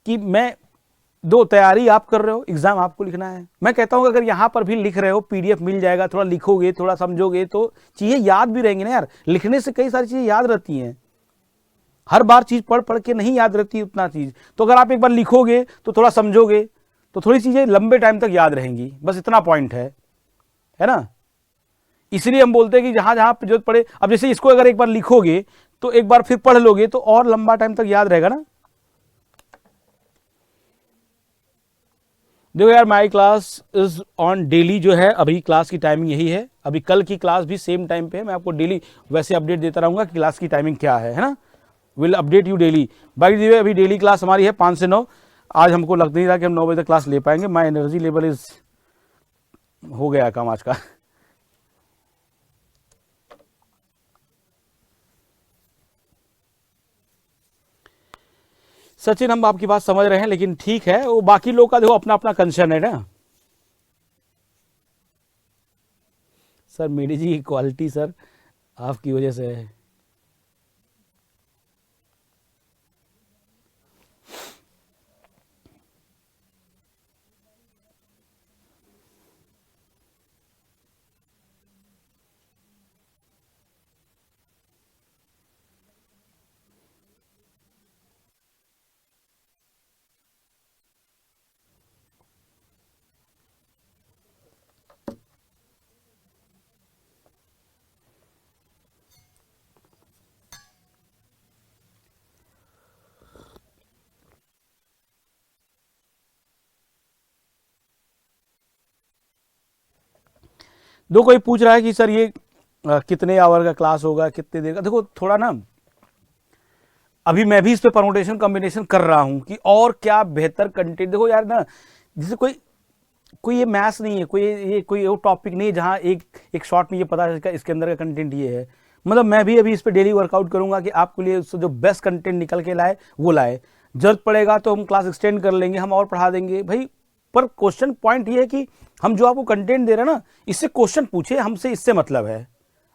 कि मैं, दो तैयारी आप कर रहे हो, एग्जाम आपको लिखना है, मैं कहता हूं अगर यहां पर भी लिख रहे हो पीडीएफ मिल जाएगा, थोड़ा लिखोगे थोड़ा समझोगे तो चीजें याद भी रहेंगी ना यार, लिखने से कई सारी चीजें याद रहती हैं, हर बार चीज पढ़ पढ़ के नहीं याद रहती उतना चीज, तो अगर आप एक बार लिखोगे तो थोड़ा समझोगे तो थोड़ी चीजें लंबे टाइम तक याद रहेंगी, बस इतना पॉइंट है ना? इसलिए हम बोलते हैं कि जहां जहां जरूरत पड़े, अब जैसे इसको अगर एक बार लिखोगे तो एक बार फिर पढ़ लोगे तो और लंबा टाइम तक याद रहेगा ना। देखो यार my class is on daily, जो है अभी क्लास की टाइमिंग यही है, अभी कल की क्लास भी सेम टाइम पे है, मैं आपको डेली वैसे अपडेट देता रहूंगा कि क्लास की टाइमिंग क्या है ना, will update you daily. By the way अभी डेली क्लास हमारी है 5 से 9, आज हमको लग नहीं रहा कि हम 9 बजे तक क्लास ले पाएंगे, माई एनर्जी लेवल इज, हो गया काम आज का। सचिन हम आपकी बात समझ रहे हैं, लेकिन ठीक है, वो बाकी लोग का देखो अपना अपना कंसर्न है ना। सर मेरी जी क्वालिटी सर आपकी वजह से है। दो कोई पूछ रहा है कि सर ये कितने आवर का क्लास होगा, कितने देर का, देखो थोड़ा ना अभी मैं भी इस पे परमुटेशन कॉम्बिनेशन कर रहा हूं कि और क्या बेहतर कंटेंट, देखो यार ना, जैसे कोई कोई ये मैथ्स नहीं है, कोई ये कोई वो टॉपिक नहीं है जहां एक एक शॉर्ट में ये पता है इसके अंदर का कंटेंट ये है, मतलब मैं भी अभी इस पे डेली वर्कआउट करूंगा कि आपके लिए जो बेस्ट कंटेंट निकल के लाए वो लाए, जरूरत पड़ेगा तो हम क्लास एक्सटेंड कर लेंगे, हम और पढ़ा देंगे भाई, पर क्वेश्चन पॉइंट ये है कि हम जो आपको कंटेंट दे रहे हैं ना, इससे क्वेश्चन पूछे, हमसे इससे मतलब है,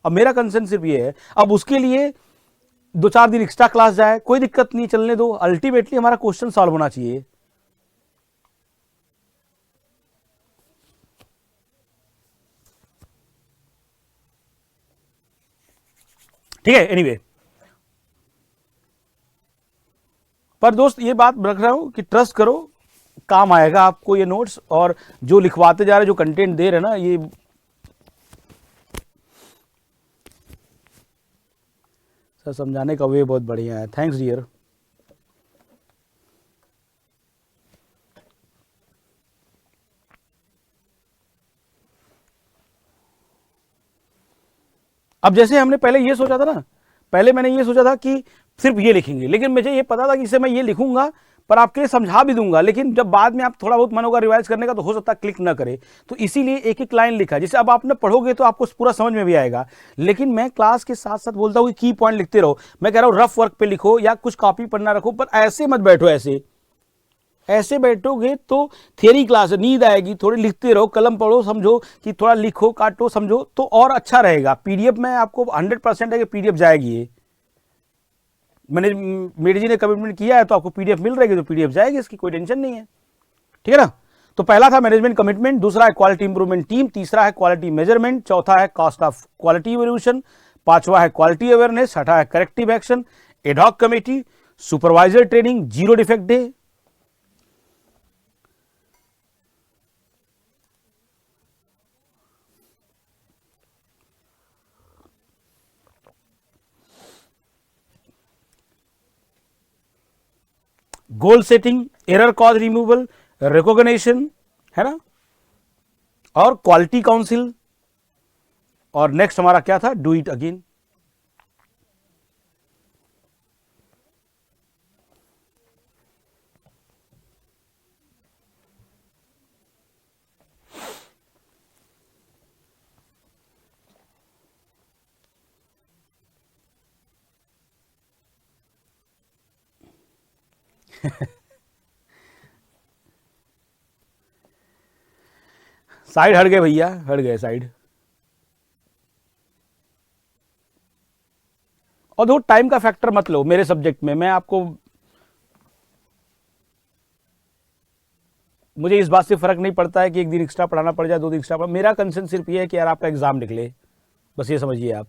अब मेरा कंसर्न सिर्फ ये है, अब उसके लिए 2-4 दिन एक्स्ट्रा क्लास जाए कोई दिक्कत नहीं, चलने दो, अल्टीमेटली हमारा क्वेश्चन सॉल्व होना चाहिए। ठीक है एनीवे, पर दोस्त ये बात रख रहा हूं कि ट्रस्ट करो, काम आएगा आपको ये नोट्स, और जो लिखवाते जा रहे, जो कंटेंट दे रहे ना, ये सर समझाने का वे बहुत बढ़िया है, थैंक्स डियर। अब जैसे हमने पहले ये सोचा था ना, पहले मैंने ये सोचा था कि सिर्फ ये लिखेंगे, लेकिन मुझे ये पता था कि इसे मैं ये लिखूंगा पर आपके लिए समझा भी दूंगा, लेकिन जब बाद में आप थोड़ा बहुत मन होगा रिवाइज करने का तो हो सकता है क्लिक ना करे, तो इसीलिए एक एक लाइन लिखा, जिसे अब आपने पढ़ोगे तो आपको पूरा समझ में भी आएगा। लेकिन मैं क्लास के साथ साथ बोलता हूँ की पॉइंट लिखते रहो। मैं कह रहा हूँ रफ वर्क पे लिखो या कुछ कॉपी पढ़ना रखो, पर ऐसे मत बैठो, ऐसे बैठोगे तो थियरी क्लास नींद आएगी। थोड़ी लिखते रहो, कलम पढ़ो, समझो कि थोड़ा लिखो, काटो, समझो, तो और अच्छा रहेगा। पीडीएफ में आपको 100% है कि पीडीएफ जाएगी। ये मैंने मेडी जी ने कमिटमेंट किया है तो आपको पीडीएफ मिल रहेगी, तो पीडीएफ जाएगी, इसकी कोई टेंशन नहीं है, ठीक है ना। तो पहला था मैनेजमेंट कमिटमेंट, दूसरा है क्वालिटी इंप्रूवमेंट टीम, तीसरा है क्वालिटी मेजरमेंट, चौथा है कॉस्ट ऑफ क्वालिटी इवोल्यूशन, पांचवा है क्वालिटी अवेयरनेस, छठा है corrective action, ad hoc committee, supervisor training, zero defect day. Goal setting, error cause removal, recognition, है ना, और क्वालिटी काउंसिल। और नेक्स्ट हमारा क्या था, डू इट अगेन। साइड हट गए भैया, हट गए साइड। और देखो टाइम का फैक्टर मत लो मेरे सब्जेक्ट में। मैं आपको, मुझे इस बात से फर्क नहीं पड़ता है कि एक दिन एक्स्ट्रा पढ़ाना पड़ जाए, 2 दिन एक्स्ट्रा, मेरा कंसर्न सिर्फ ये है कि यार आपका एग्जाम निकले, बस ये समझिए आप।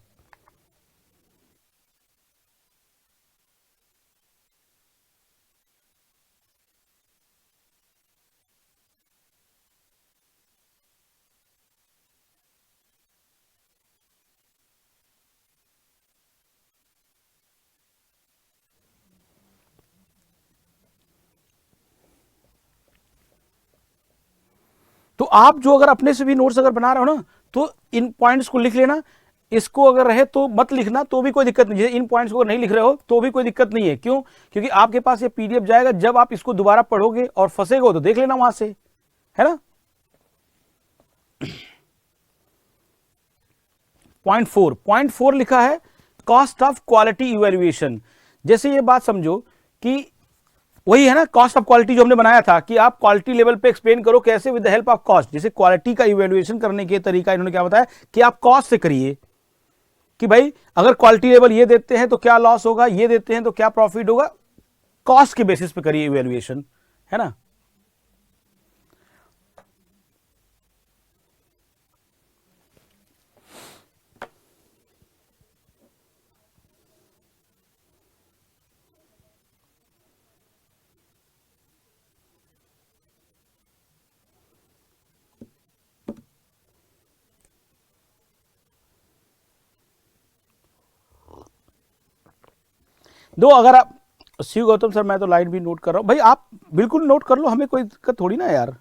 तो आप जो अगर अपने से भी नोट्स अगर बना रहे हो ना, तो इन पॉइंट्स को लिख लेना। इसको अगर रहे तो मत लिखना, तो भी कोई दिक्कत नहीं है। इन पॉइंट्स को नहीं लिख रहे हो तो भी कोई दिक्कत नहीं है। क्यों? क्योंकि आपके पास ये पीडीएफ जाएगा, जब आप इसको दोबारा पढ़ोगे और फंसेगा तो देख लेना वहां से, है ना। पॉइंट 4 लिखा है कॉस्ट ऑफ क्वालिटी इवेल्युएशन। जैसे ये बात समझो कि वही है ना कॉस्ट ऑफ क्वालिटी जो हमने बनाया था कि आप क्वालिटी लेवल पे एक्सप्लेन करो कैसे, with the help of cost. जैसे क्वालिटी का इवेल्युएशन करने के तरीका इन्होंने क्या बताया कि आप कॉस्ट से करिए, कि भाई अगर क्वालिटी लेवल ये देते हैं तो क्या लॉस होगा, ये देते हैं तो क्या प्रॉफिट होगा, कॉस्ट के बेसिस पे करिए इवेल्युएशन, है ना। दो अगर आप, शिव गौतम सर मैं तो लाइन भी नोट कर रहा हूं भाई, आप बिल्कुल नोट कर लो, हमें कोई दिक्कत थोड़ी ना यार।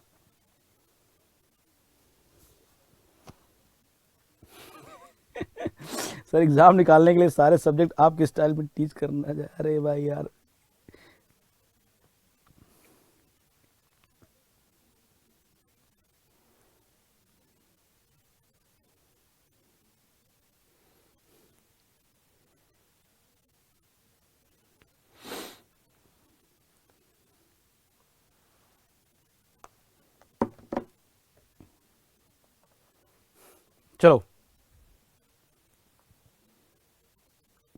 सर एग्जाम निकालने के लिए सारे सब्जेक्ट आपके स्टाइल में टीच करना जा रहे भाई यार। चलो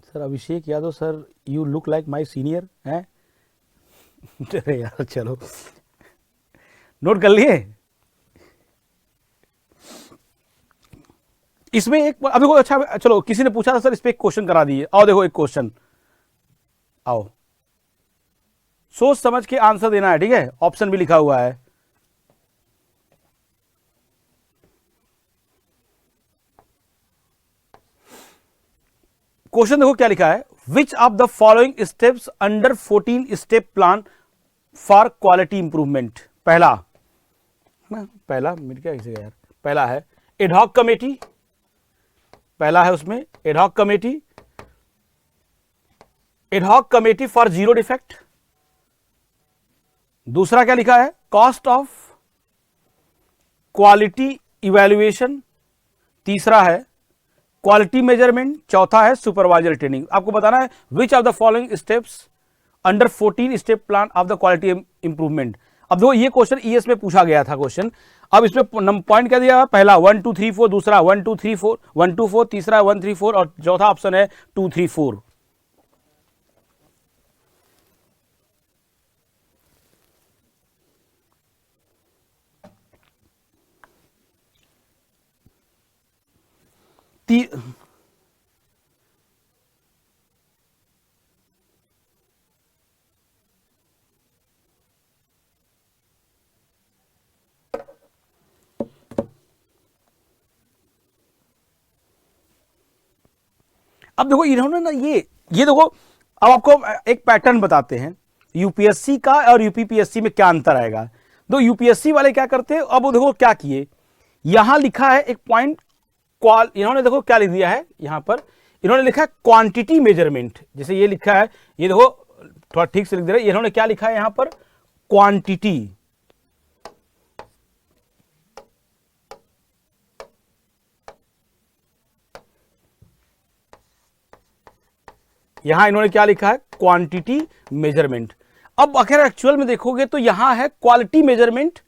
sir, Abhishek Yadav sir, you look like my senior हैं। अरे यार चलो, नोट कर लिए। इसमें एक अब देखो, अच्छा चलो, किसी ने पूछा था सर इस पे एक क्वेश्चन करा दिए, आओ देखो एक क्वेश्चन, आओ सोच समझ के आंसर देना है, ठीक है, ऑप्शन भी लिखा हुआ है। क्वेश्चन देखो क्या लिखा है, which of the following steps under 14 step plan for quality improvement. पहला ना, पहला मिल क्या यार, पहला है एडहॉक कमेटी, पहला है उसमें ad hoc committee for zero defect. दूसरा क्या लिखा है, कॉस्ट ऑफ क्वालिटी इवैल्यूएशन। तीसरा है क्वालिटी मेजरमेंट। चौथा है सुपरवाइजर ट्रेनिंग। आपको बताना है which of the following steps under 14 step plan of the quality improvement. अब देखो ये क्वेश्चन ईएस में पूछा गया था क्वेश्चन। अब इसमें पॉइंट क्या दिया, पहला 1 2 3 4, दूसरा 1 2 3 4 1 2 4, तीसरा 1 3 4 और चौथा ऑप्शन है 2 3 4। अब देखो इन्होंने ना ये देखो, अब आपको एक पैटर्न बताते हैं यूपीएससी का और यूपीपीएससी में क्या अंतर आएगा। दो यूपीएससी वाले क्या करते हैं, अब वो देखो क्या किए, यहां लिखा है एक पॉइंट इन्होंने देखो क्या लिख दिया है, यहां पर इन्होंने लिखा है क्वांटिटी मेजरमेंट। जैसे ये लिखा है, ये देखो थोड़ा ठीक से लिख दे रहे, इन्होंने क्या लिखा है यहां पर, क्वांटिटी। यहां इन्होंने क्या लिखा है, क्वांटिटी मेजरमेंट। अब अगर एक्चुअल में देखोगे तो यहां है क्वालिटी मेजरमेंट,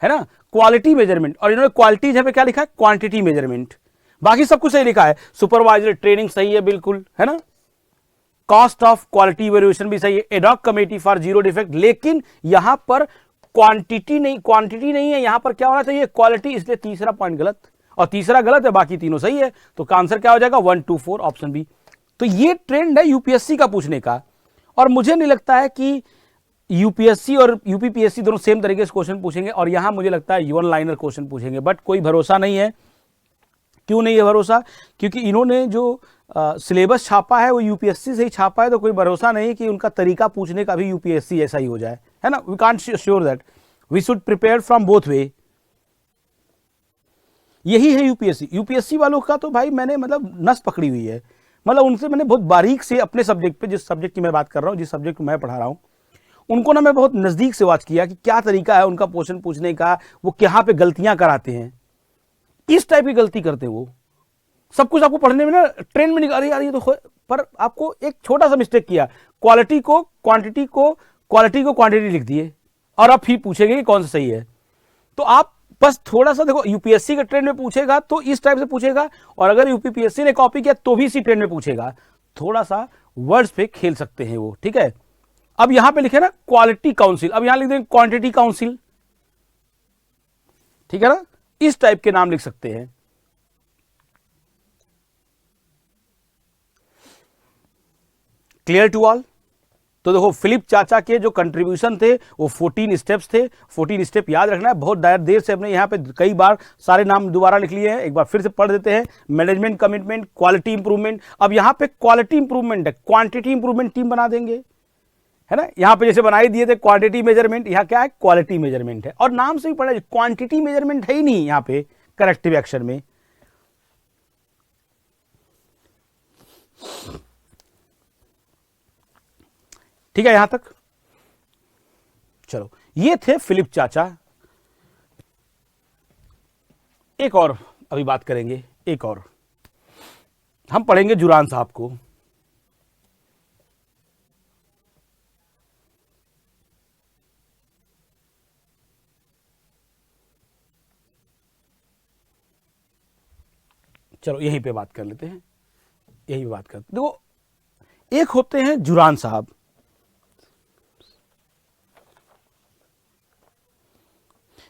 है ना, क्वालिटी मेजरमेंट, और इन्होंने क्वालिटी जहां पे क्या लिखा है, क्वांटिटी मेजरमेंट। बाकी सब कुछ सही लिखा है, सुपरवाइजर ट्रेनिंग सही है बिल्कुल, है ना, कॉस्ट ऑफ क्वालिटी इवैल्यूएशन भी सही है, ad hoc committee for zero defect, लेकिन यहां पर क्वांटिटी नहीं है, यहां पर क्या होना चाहिए, क्वालिटी, इसलिए तीसरा पॉइंट गलत, और तीसरा गलत है, बाकी तीनों सही है, तो आंसर क्या हो जाएगा 1 2 4 ऑप्शन बी। तो ये ट्रेंड है यूपीएससी का पूछने का, और मुझे नहीं लगता है कि यूपीएससी और यूपीपीएससी दोनों सेम तरीके से क्वेश्चन पूछेंगे, और यहां मुझे लगता है वन लाइनर क्वेश्चन पूछेंगे, बट कोई भरोसा नहीं है। क्यों नहीं है भरोसा, क्योंकि इन्होंने जो सिलेबस छापा है वो यूपीएससी से ही छापा है, तो कोई भरोसा नहीं कि उनका तरीका पूछने का भी यूपीएससी जैसा ही हो जाए, है ना। We can't sure that, we should prepare from both way. यही है यूपीएससी वालों का, तो भाई मैंने मतलब नस पकड़ी हुई है, मतलब उनसे मैंने बहुत बारीक से अपने सब्जेक्ट पे, जिस सब्जेक्ट की मैं बात कर रहा हूँ, जिस सब्जेक्ट को मैं पढ़ा रहा हूँ, उनको ना मैं बहुत नजदीक से वॉच किया कि क्या तरीका है उनका क्वेश्चन पूछने का, वो कहाँ पे गलतियां कराते हैं, इस टाइप की गलती करते हैं वो। सब कुछ आपको पढ़ने में ना ट्रेंड में निकाल रही तो, पर आपको एक छोटा सा मिस्टेक किया, क्वालिटी को क्वांटिटी लिख दिए, और अब फिर पूछेंगे कि कौन सा सही है। तो आप बस थोड़ा सा देखो, यूपीएससी के ट्रेंड में पूछेगा तो इस टाइप से पूछेगा, और अगर यूपीपीएससी ने कॉपी किया तो भी इसी ट्रेंड में पूछेगा। थोड़ा सा वर्ड्स पे खेल सकते हैं वो, ठीक है। अब यहां पे लिखे ना क्वालिटी काउंसिल, अब यहां लिख देंगे क्वांटिटी काउंसिल, ठीक है ना, इस टाइप के नाम लिख सकते हैं। Clear to all. तो देखो फिलिप चाचा के जो कंट्रीब्यूशन थे वो 14 स्टेप्स थे, 14 स्टेप याद रखना है। बहुत देर से हमने यहाँ पे कई बार सारे नाम दोबारा लिख लिए हैं, एक बार फिर से पढ़ देते हैं। मैनेजमेंट कमिटमेंट, क्वालिटी इंप्रूवमेंट, अब यहाँ पे क्वालिटी इंप्रूवमेंट है, क्वांटिटी इंप्रूवमेंट टीम बना देंगे, है ना। यहाँ पे जैसे बनाई दिए थे क्वांटिटी मेजरमेंट, यहाँ क्या है, क्वालिटी मेजरमेंट है, और नाम से ही पढ़ा, क्वांटिटी मेजरमेंट है ही नहीं यहाँ पे करेक्टिव एक्शन में। ठीक है यहां तक, चलो ये थे फिलिप चाचा। एक और अभी बात करेंगे, एक और हम पढ़ेंगे जुरान साहब को। चलो यहीं पे बात कर लेते हैं, यहीं पे बात करते। देखो एक होते हैं जुरान साहब,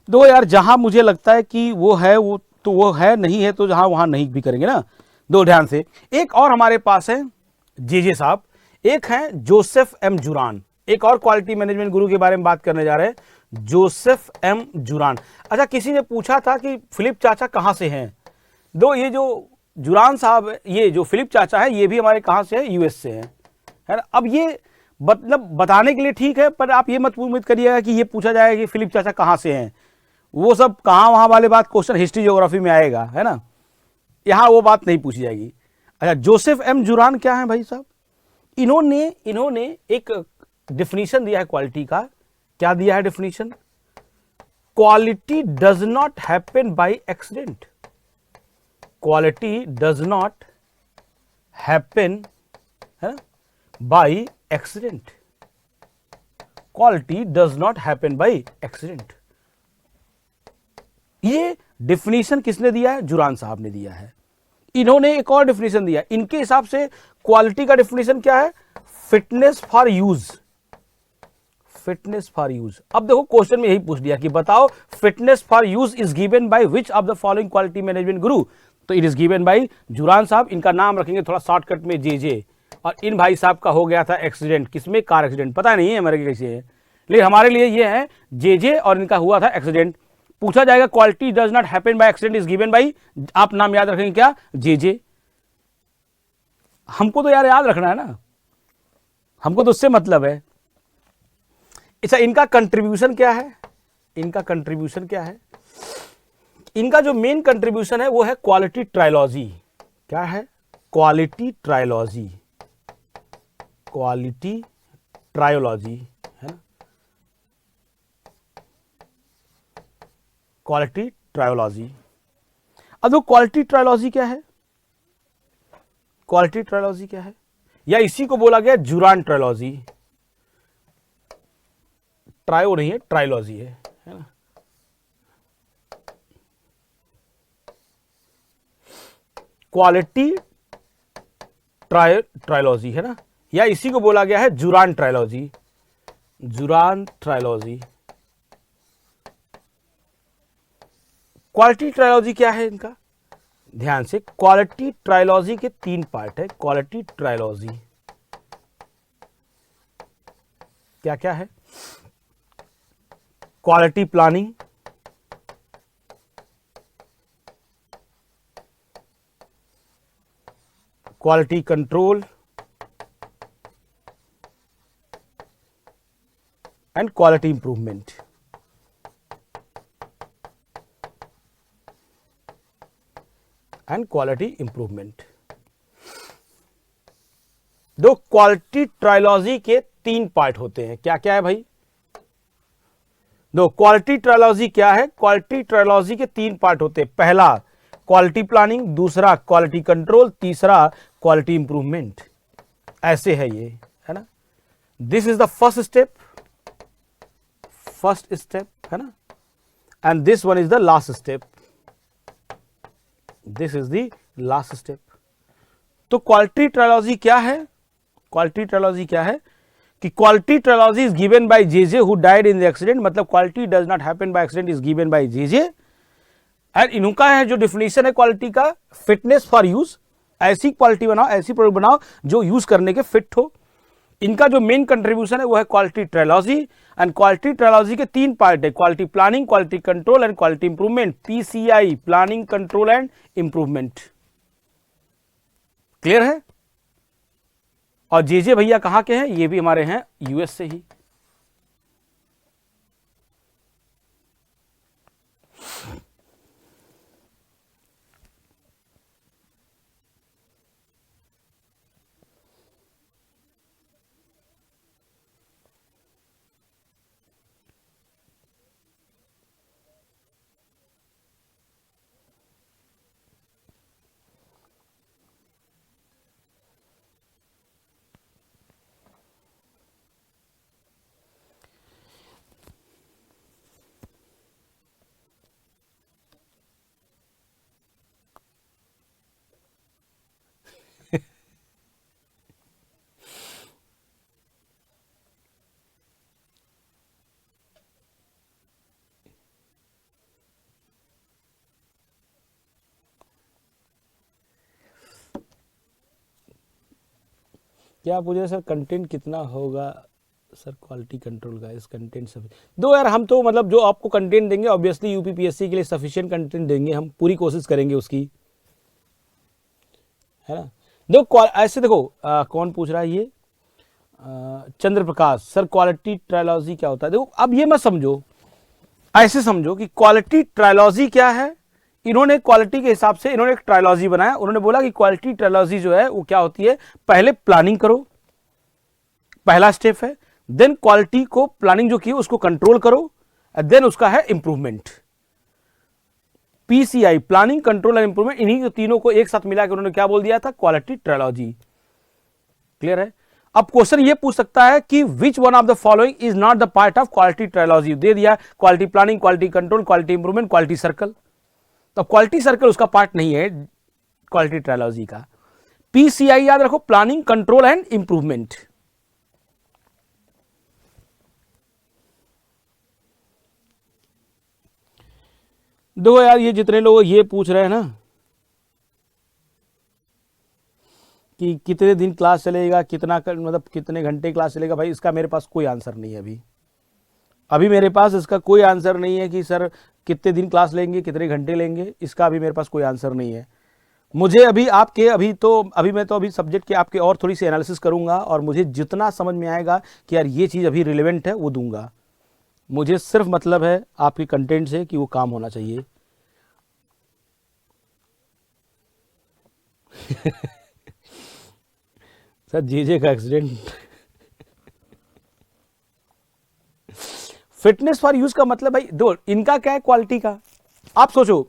दो यार, जहां मुझे लगता है कि वो है वो तो वो है, नहीं है तो जहां वहां नहीं भी करेंगे ना, दो ध्यान से। एक और हमारे पास है जे साहब, एक है जोसेफ एम जुरान, एक और क्वालिटी मैनेजमेंट गुरु के बारे में बात करने जा रहे हैं, जोसेफ एम जुरान। अच्छा, किसी ने पूछा था कि फिलिप चाचा कहां से हैं। दो ये जो जुरान साहब, ये जो फिलिप चाचा है, ये भी हमारे कहां से है, यूएस से है ना। अब ये मतलब बताने के लिए ठीक है, पर आप ये मत उम्मीद करिएगा कि ये पूछा जाएगा कि फिलिप चाचा कहां से हैं, वो सब कहां वहां वाले बात क्वेश्चन हिस्ट्री ज्योग्राफी में आएगा, है ना। यहां वो बात नहीं पूछी जाएगी। अच्छा, जोसेफ एम जुरान क्या है भाई साहब? इन्होंने एक डिफिनीशन दिया है क्वालिटी का। क्या दिया है definition? Quality does not happen by accident. Quality does not happen है by accident. Quality does not happen by accident. ये डिफिनीशन किसने दिया है? जुरान साहब ने दिया है। इन्होंने एक और डिफिनीशन दिया। इनके हिसाब से क्वालिटी का डिफिनीशन क्या है? Fitness for use. Fitness for use. अब देखो क्वेश्चन में यही पूछ दिया कि बताओ fitness for use is given by which of the following quality management गुरु। तो इट इज गिवन बाय जुरान साहब। इनका नाम रखेंगे थोड़ा शॉर्टकट में जे। और इन भाई साहब का हो गया था एक्सीडेंट। किसमें? Car accident. पता नहीं है हमारे कैसे है, लेकिन हमारे लिए ये है जे और इनका हुआ था एक्सीडेंट। पूछा जाएगा quality does not happen by accident is given bye, आप नाम याद रखेंगे क्या? जे। हमको तो यार याद रखना है ना, हमको तो उससे मतलब है। अच्छा, इनका कंट्रीब्यूशन क्या है? इनका कंट्रीब्यूशन क्या है? इनका जो मेन कंट्रीब्यूशन है वो है क्वालिटी ट्रायोलॉजी। क्या है? Quality trilogy. क्वालिटी ट्रायोलॉजी है ना, क्वालिटी ट्रायोलॉजी। अब वो क्वालिटी ट्रायोलॉजी क्या है? क्वालिटी ट्रायोलॉजी क्या है? या इसी को बोला गया जुरान ट्रायोलॉजी। ट्रायो नहीं है, ट्रायोलॉजी है ना। क्वालिटी ट्रायोलॉजी है ना, या इसी को बोला गया है जुरान ट्रायोलॉजी। जुरान ट्रायोलॉजी। क्वालिटी ट्रायोलॉजी क्या है इनका? ध्यान से, क्वालिटी ट्रायोलॉजी के 3 पार्ट है। क्वालिटी ट्रायोलॉजी क्या क्या है? Quality planning, quality control and quality improvement. And quality improvement. दो क्वालिटी ट्रायोलॉजी के 3 पार्ट होते हैं। क्या क्या है भाई? दो क्वालिटी ट्रायोलॉजी क्या है? क्वालिटी ट्रायोलॉजी के 3 पार्ट होते हैं। पहला क्वालिटी प्लानिंग, दूसरा क्वालिटी कंट्रोल, तीसरा क्वालिटी इंप्रूवमेंट। ऐसे है ये, है ना। This is the first step है ना, and this one is the last step. This is the last step. तो क्वालिटी ट्रायोलॉजी क्या है? क्वालिटी ट्रायोलॉजी क्या है कि quality trilogy is given by J who died in the accident. मतलब quality does not happen by accident is given by J. And इनका है जो डिफिनेशन है क्वालिटी का, फिटनेस फॉर यूज। ऐसी क्वालिटी बनाओ, ऐसी प्रोडक्ट बनाओ जो यूज करने के फिट हो। इनका जो मेन कंट्रीब्यूशन है वो है quality trilogy. And quality trilogy के 3 पार्ट है, quality planning, quality control and quality improvement. PCI, planning, control and improvement. Clear है? और जे भैया कहां के हैं? ये भी हमारे हैं यूएस से ही। क्या आप मुझे सर कंटेंट कितना होगा सर क्वालिटी कंट्रोल का? इस कंटेंट सब दो यार, हम तो मतलब जो आपको कंटेंट देंगे ऑब्वियसली यूपीपीएससी के लिए सफिशिएंट कंटेंट देंगे, हम पूरी कोशिश करेंगे उसकी, है ना। देखो ऐसे देखो कौन पूछ रहा है ये? चंद्र प्रकाश सर क्वालिटी ट्रायोलॉजी क्या होता है? देखो अब ये मत समझो, ऐसे समझो कि क्वालिटी ट्रायोलॉजी क्या है, इन्होंने क्वालिटी के हिसाब से इन्होंने एक ट्रायोलॉजी बनाया। उन्होंने बोला कि क्वालिटी ट्रायोलॉजी जो है वो क्या होती है, पहले प्लानिंग करो, पहला स्टेप है, देन क्वालिटी को प्लानिंग जो की उसको कंट्रोल करो, देन उसका है improvement. PCI, planning, control and improvement, इन्हीं तीनों को एक साथ मिला के उन्होंने क्या बोल दिया था, क्वालिटी ट्रायोलॉजी। क्लियर है। अब क्वेश्चन ये पूछ सकता है कि which one of the following is not the part of quality trilogy. दे दिया quality planning, quality control, quality improvement, quality circle. तो क्वालिटी सर्कल उसका पार्ट नहीं है क्वालिटी ट्रायोलॉजी का। पीसीआई याद रखो, प्लानिंग, कंट्रोल एंड इंप्रूवमेंट। देखो यार, ये जितने लोग ये पूछ रहे हैं ना कि कितने दिन क्लास चलेगा, कितना मतलब कितने घंटे क्लास चलेगा, भाई इसका मेरे पास कोई आंसर नहीं है। अभी मेरे पास इसका कोई आंसर नहीं है कि सर कितने दिन क्लास लेंगे, कितने घंटे लेंगे, इसका अभी मेरे पास कोई आंसर नहीं है। मुझे अभी आपके अभी मैं तो अभी सब्जेक्ट के आपके और थोड़ी सी एनालिसिस करूंगा, और मुझे जितना समझ में आएगा कि यार ये चीज़ अभी रिलेवेंट है वो दूंगा। मुझे सिर्फ मतलब है आपके कंटेंट से कि वो काम होना चाहिए। सर जीजे का एक्सीडेंट। फिटनेस फॉर यूज का मतलब भाई दो, इनका क्या है क्वालिटी का। आप सोचो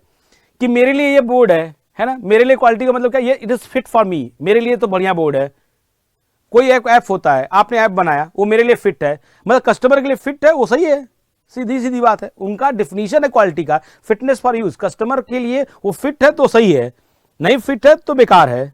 कि मेरे लिए ये बोर्ड है ना, मेरे लिए क्वालिटी का मतलब क्या, ये it is fit for me, मेरे लिए तो बढ़िया बोर्ड है। कोई ऐप होता है, आपने ऐप बनाया, वो मेरे लिए फिट है, मतलब कस्टमर के लिए फिट है, वो सही है, सीधी सीधी बात है। उनका डिफिनीशन है क्वालिटी का, फिटनेस फॉर यूज। कस्टमर के लिए वो फिट है तो सही है, नहीं फिट है तो बेकार है।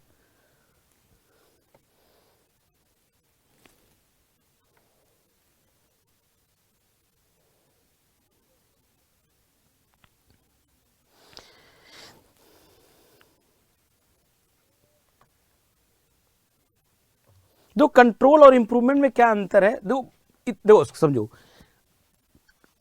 दो कंट्रोल और इंप्रूवमेंट में क्या अंतर है, दो समझो।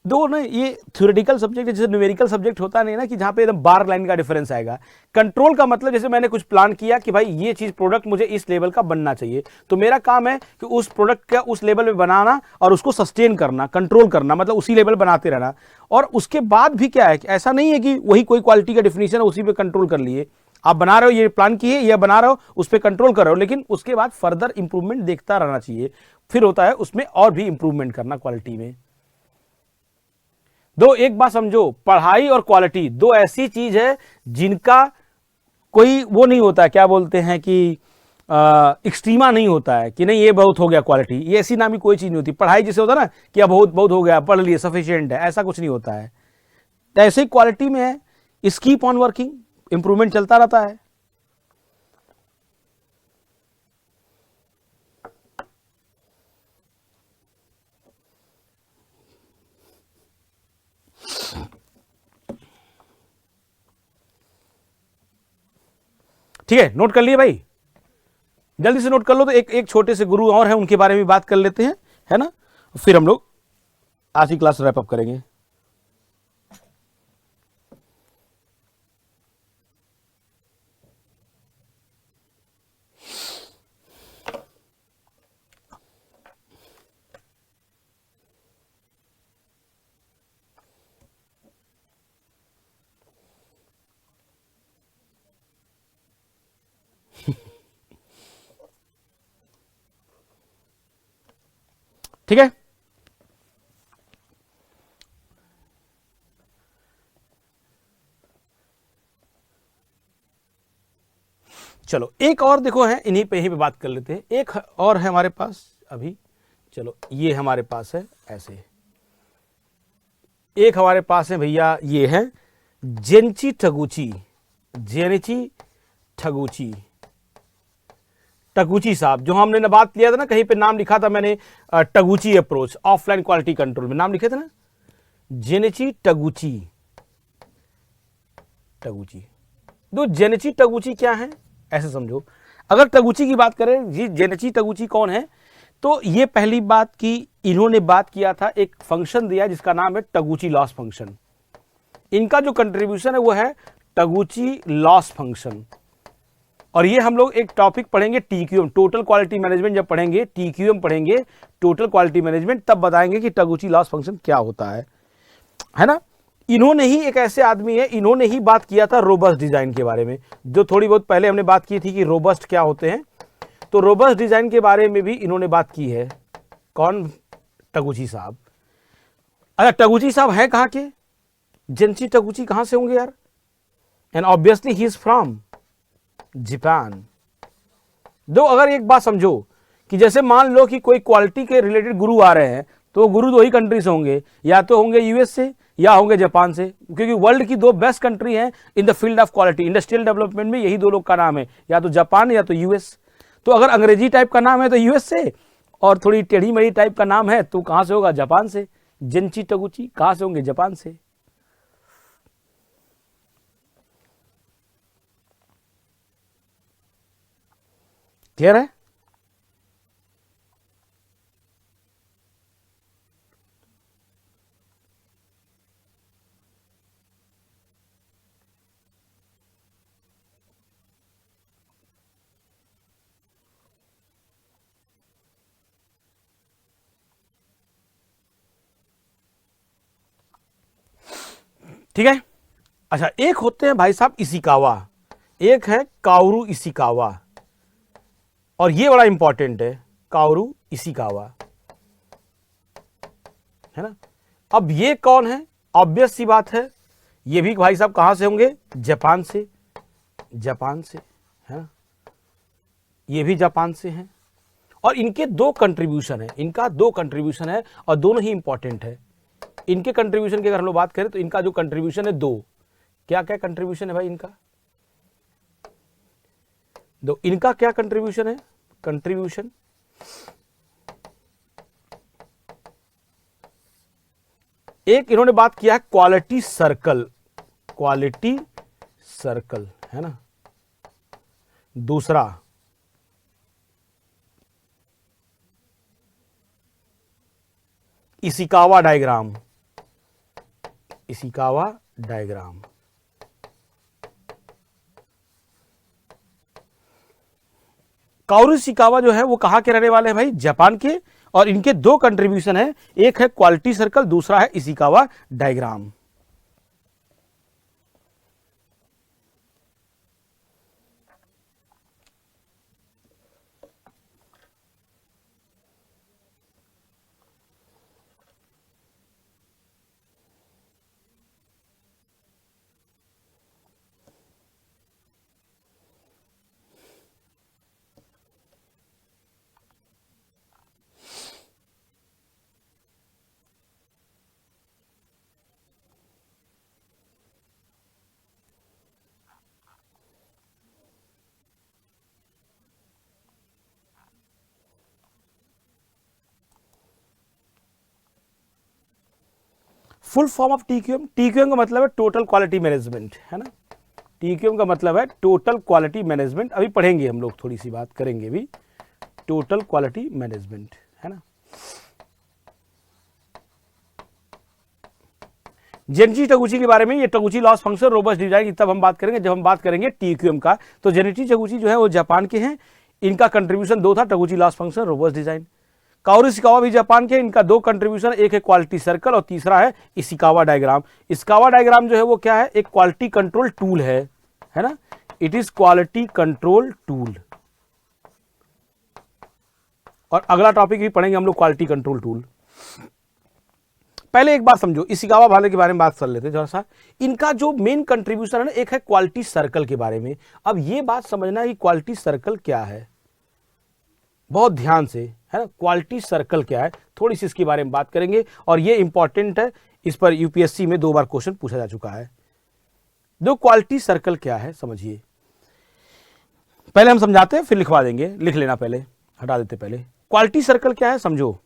दो ना ये थ्योरेटिकल सब्जेक्ट है, जैसे न्यूमेरिकल सब्जेक्ट होता नहीं ना कि जहां पे एकदम बार लाइन का डिफरेंस आएगा। कंट्रोल का मतलब जैसे मैंने कुछ प्लान किया कि भाई ये चीज प्रोडक्ट मुझे इस लेवल का बनना चाहिए, तो मेरा काम है कि उस प्रोडक्ट का उस लेवल में बनाना और उसको सस्टेन करना, कंट्रोल करना, मतलब उसी लेवल बनाते रहना। और उसके बाद भी क्या है कि ऐसा नहीं है कि वही कोई क्वालिटी का डिफिनेशन है उसी पे कंट्रोल कर लिए। आप बना रहे हो, ये प्लान किए, ये बना रहे हो, उस पर कंट्रोल कर रहे हो, लेकिन उसके बाद फर्दर इंप्रूवमेंट देखता रहना चाहिए। फिर होता है उसमें और भी इंप्रूवमेंट करना क्वालिटी में। दो एक बात समझो, पढ़ाई और क्वालिटी दो ऐसी चीज है जिनका कोई वो नहीं होता है, क्या बोलते हैं कि एक्सट्रीमा नहीं होता है कि नहीं ये बहुत हो गया क्वालिटी, ये ऐसी नामी कोई चीज नहीं होती। पढ़ाई जैसे होता है ना कि अब बहुत बहुत हो गया, पढ़ लिए, सफिशिएंट है, ऐसा कुछ नहीं होता है। तो ऐसे ही क्वालिटी में है, कीप ऑन वर्किंग, इंप्रूवमेंट चलता रहता है। ठीक है, नोट कर लिए भाई, जल्दी से नोट कर लो। तो एक छोटे से गुरु और हैं, उनके बारे में बात कर लेते हैं, है ना, फिर हम लोग आज की क्लास रैप अप करेंगे। ठीक है, चलो एक और देखो है, इन्हीं पे ही पे बात कर लेते हैं। एक और है हमारे पास अभी, चलो ये हमारे पास है ऐसे। एक हमारे पास है भैया, ये है जेनिची टगुची, जेनिची टगुची, टगुची साहब, जो हमने ना बात किया था ना, कहीं पे नाम लिखा था मैंने, टगुची अप्रोच ऑफलाइन क्वालिटी कंट्रोल में नाम लिखे थे ना, जेनिची टगुची। टगुची दो, जेनिची टगुची क्या है ऐसे समझो। अगर टगुची की बात करें, जी जेनिची टगुची कौन है, तो ये पहली बात की इन्होंने बात किया था, एक फंक्शन दिया जिसका नाम है टगुची लॉस फंक्शन। इनका जो कंट्रीब्यूशन है वो है टगुची लॉस फंक्शन। और ये हम लोग एक टॉपिक पढ़ेंगे टीक्यूएम, टोटल क्वालिटी मैनेजमेंट, जब पढ़ेंगे टीक्यूएम पढ़ेंगे, टोटल क्वालिटी मैनेजमेंट, तब बताएंगे कि टगुची लॉस फंक्शन क्या होता है ना। इन्होंने ही, एक ऐसे आदमी है, इन्होंने ही बात किया था रोबस्ट डिजाइन के बारे में, जो थोड़ी बहुत पहले हमने बात की थी कि रोबस्ट क्या होते हैं, तो रोबस्ट डिजाइन के बारे में भी इन्होंने बात की है। कौन? टगुची साहब। अच्छा, टगुची साहब है कहां के? जेंची टगुची कहां से होंगे यार? And obviously he is from Japan. दो, अगर एक बात समझो कि जैसे मान लो कि कोई क्वालिटी के रिलेटेड गुरु आ रहे हैं, तो गुरु दो ही कंट्री से होंगे, या तो होंगे यूएस से या होंगे जापान से, क्योंकि वर्ल्ड की दो बेस्ट कंट्री हैं in the field of quality, industrial development में यही दो लोग का नाम है, या तो जापान या तो यूएस। तो अगर अंग्रेजी टाइप का नाम है तो यूएस से, और थोड़ी टेढ़ी मेढ़ी टाइप का नाम है तो कहां से होगा? जापान से। जेंची टगुची कहां से होंगे? जापान से। क्लियर है? ठीक है। अच्छा, एक होते हैं भाई साहब इशिकावा, एक है काओरू इशिकावा, और ये बड़ा इंपॉर्टेंट है, काओरू इशिकावा, है ना। अब ये कौन है? ऑब्वियस सी बात है, ये भी भाई साहब कहां से होंगे? जापान से। जापान से, है ना, ये भी जापान से हैं। और इनके दो कंट्रीब्यूशन है, इनका दो कंट्रीब्यूशन है, और दोनों ही इंपॉर्टेंट है। इनके कंट्रीब्यूशन की अगर हम लोग बात करें तो इनका जो कंट्रीब्यूशन है दो, क्या क्या कंट्रीब्यूशन है भाई इनका? दो। इनका क्या कंट्रीब्यूशन है? कंट्रीब्यूशन एक, इन्होंने बात किया है क्वालिटी सर्कल, क्वालिटी सर्कल, है ना। दूसरा Ishikawa diagram, Ishikawa diagram. Kaoru Ishikawa जो है वो कहां के रहने वाले हैं भाई? जापान के। और इनके दो कंट्रीब्यूशन है, एक है क्वालिटी सर्कल, दूसरा है Ishikawa diagram. Full form of TQM, TQM का मतलब है टोटल क्वालिटी मैनेजमेंट, है ना। टीक्यूएम का मतलब है टोटल क्वालिटी मैनेजमेंट। अभी पढ़ेंगे हम लोग, थोड़ी सी बात करेंगे भी, टोटल क्वालिटी मैनेजमेंट, है ना। जेनिची टगुची के बारे में, ये टगुची लॉस फंक्शन, रोबस्ट डिजाइन, तब हम बात करेंगे जब हम बात करेंगे टीक्यूएम का। तो जेनिची टगुची जो है वो जापान के हैं, इनका कंट्रीब्यूशन दो था, Taguchi loss function, robust design. Kaoru Ishikawa भी जापान के, इनका दो कंट्रीब्यूशन, एक है क्वालिटी सर्कल और तीसरा है इशिकावा डायग्राम। इशिकावा डायग्राम जो है वो क्या है? एक क्वालिटी कंट्रोल टूल है ना। It is quality control tool. और अगला टॉपिक भी पढ़ेंगे हम लोग, क्वालिटी कंट्रोल टूल। पहले एक बात समझो, इशिकावा वाले के बारे में बात कर लेते हैं जरा सा। इनका जो मेन कंट्रीब्यूशन है ना, एक है क्वालिटी सर्कल के बारे में। अब ये बात समझना कि क्वालिटी सर्कल क्या है, बहुत ध्यान से, है ना। क्वालिटी सर्कल क्या है, थोड़ी सी इसके बारे में बात करेंगे, और ये इंपॉर्टेंट है, इस पर यूपीएससी में 2 बार क्वेश्चन पूछा जा चुका है। दो, क्वालिटी सर्कल क्या है समझिए। पहले हम समझाते हैं, फिर लिखवा देंगे, लिख लेना, पहले हटा देते। पहले क्वालिटी सर्कल क्या है समझो।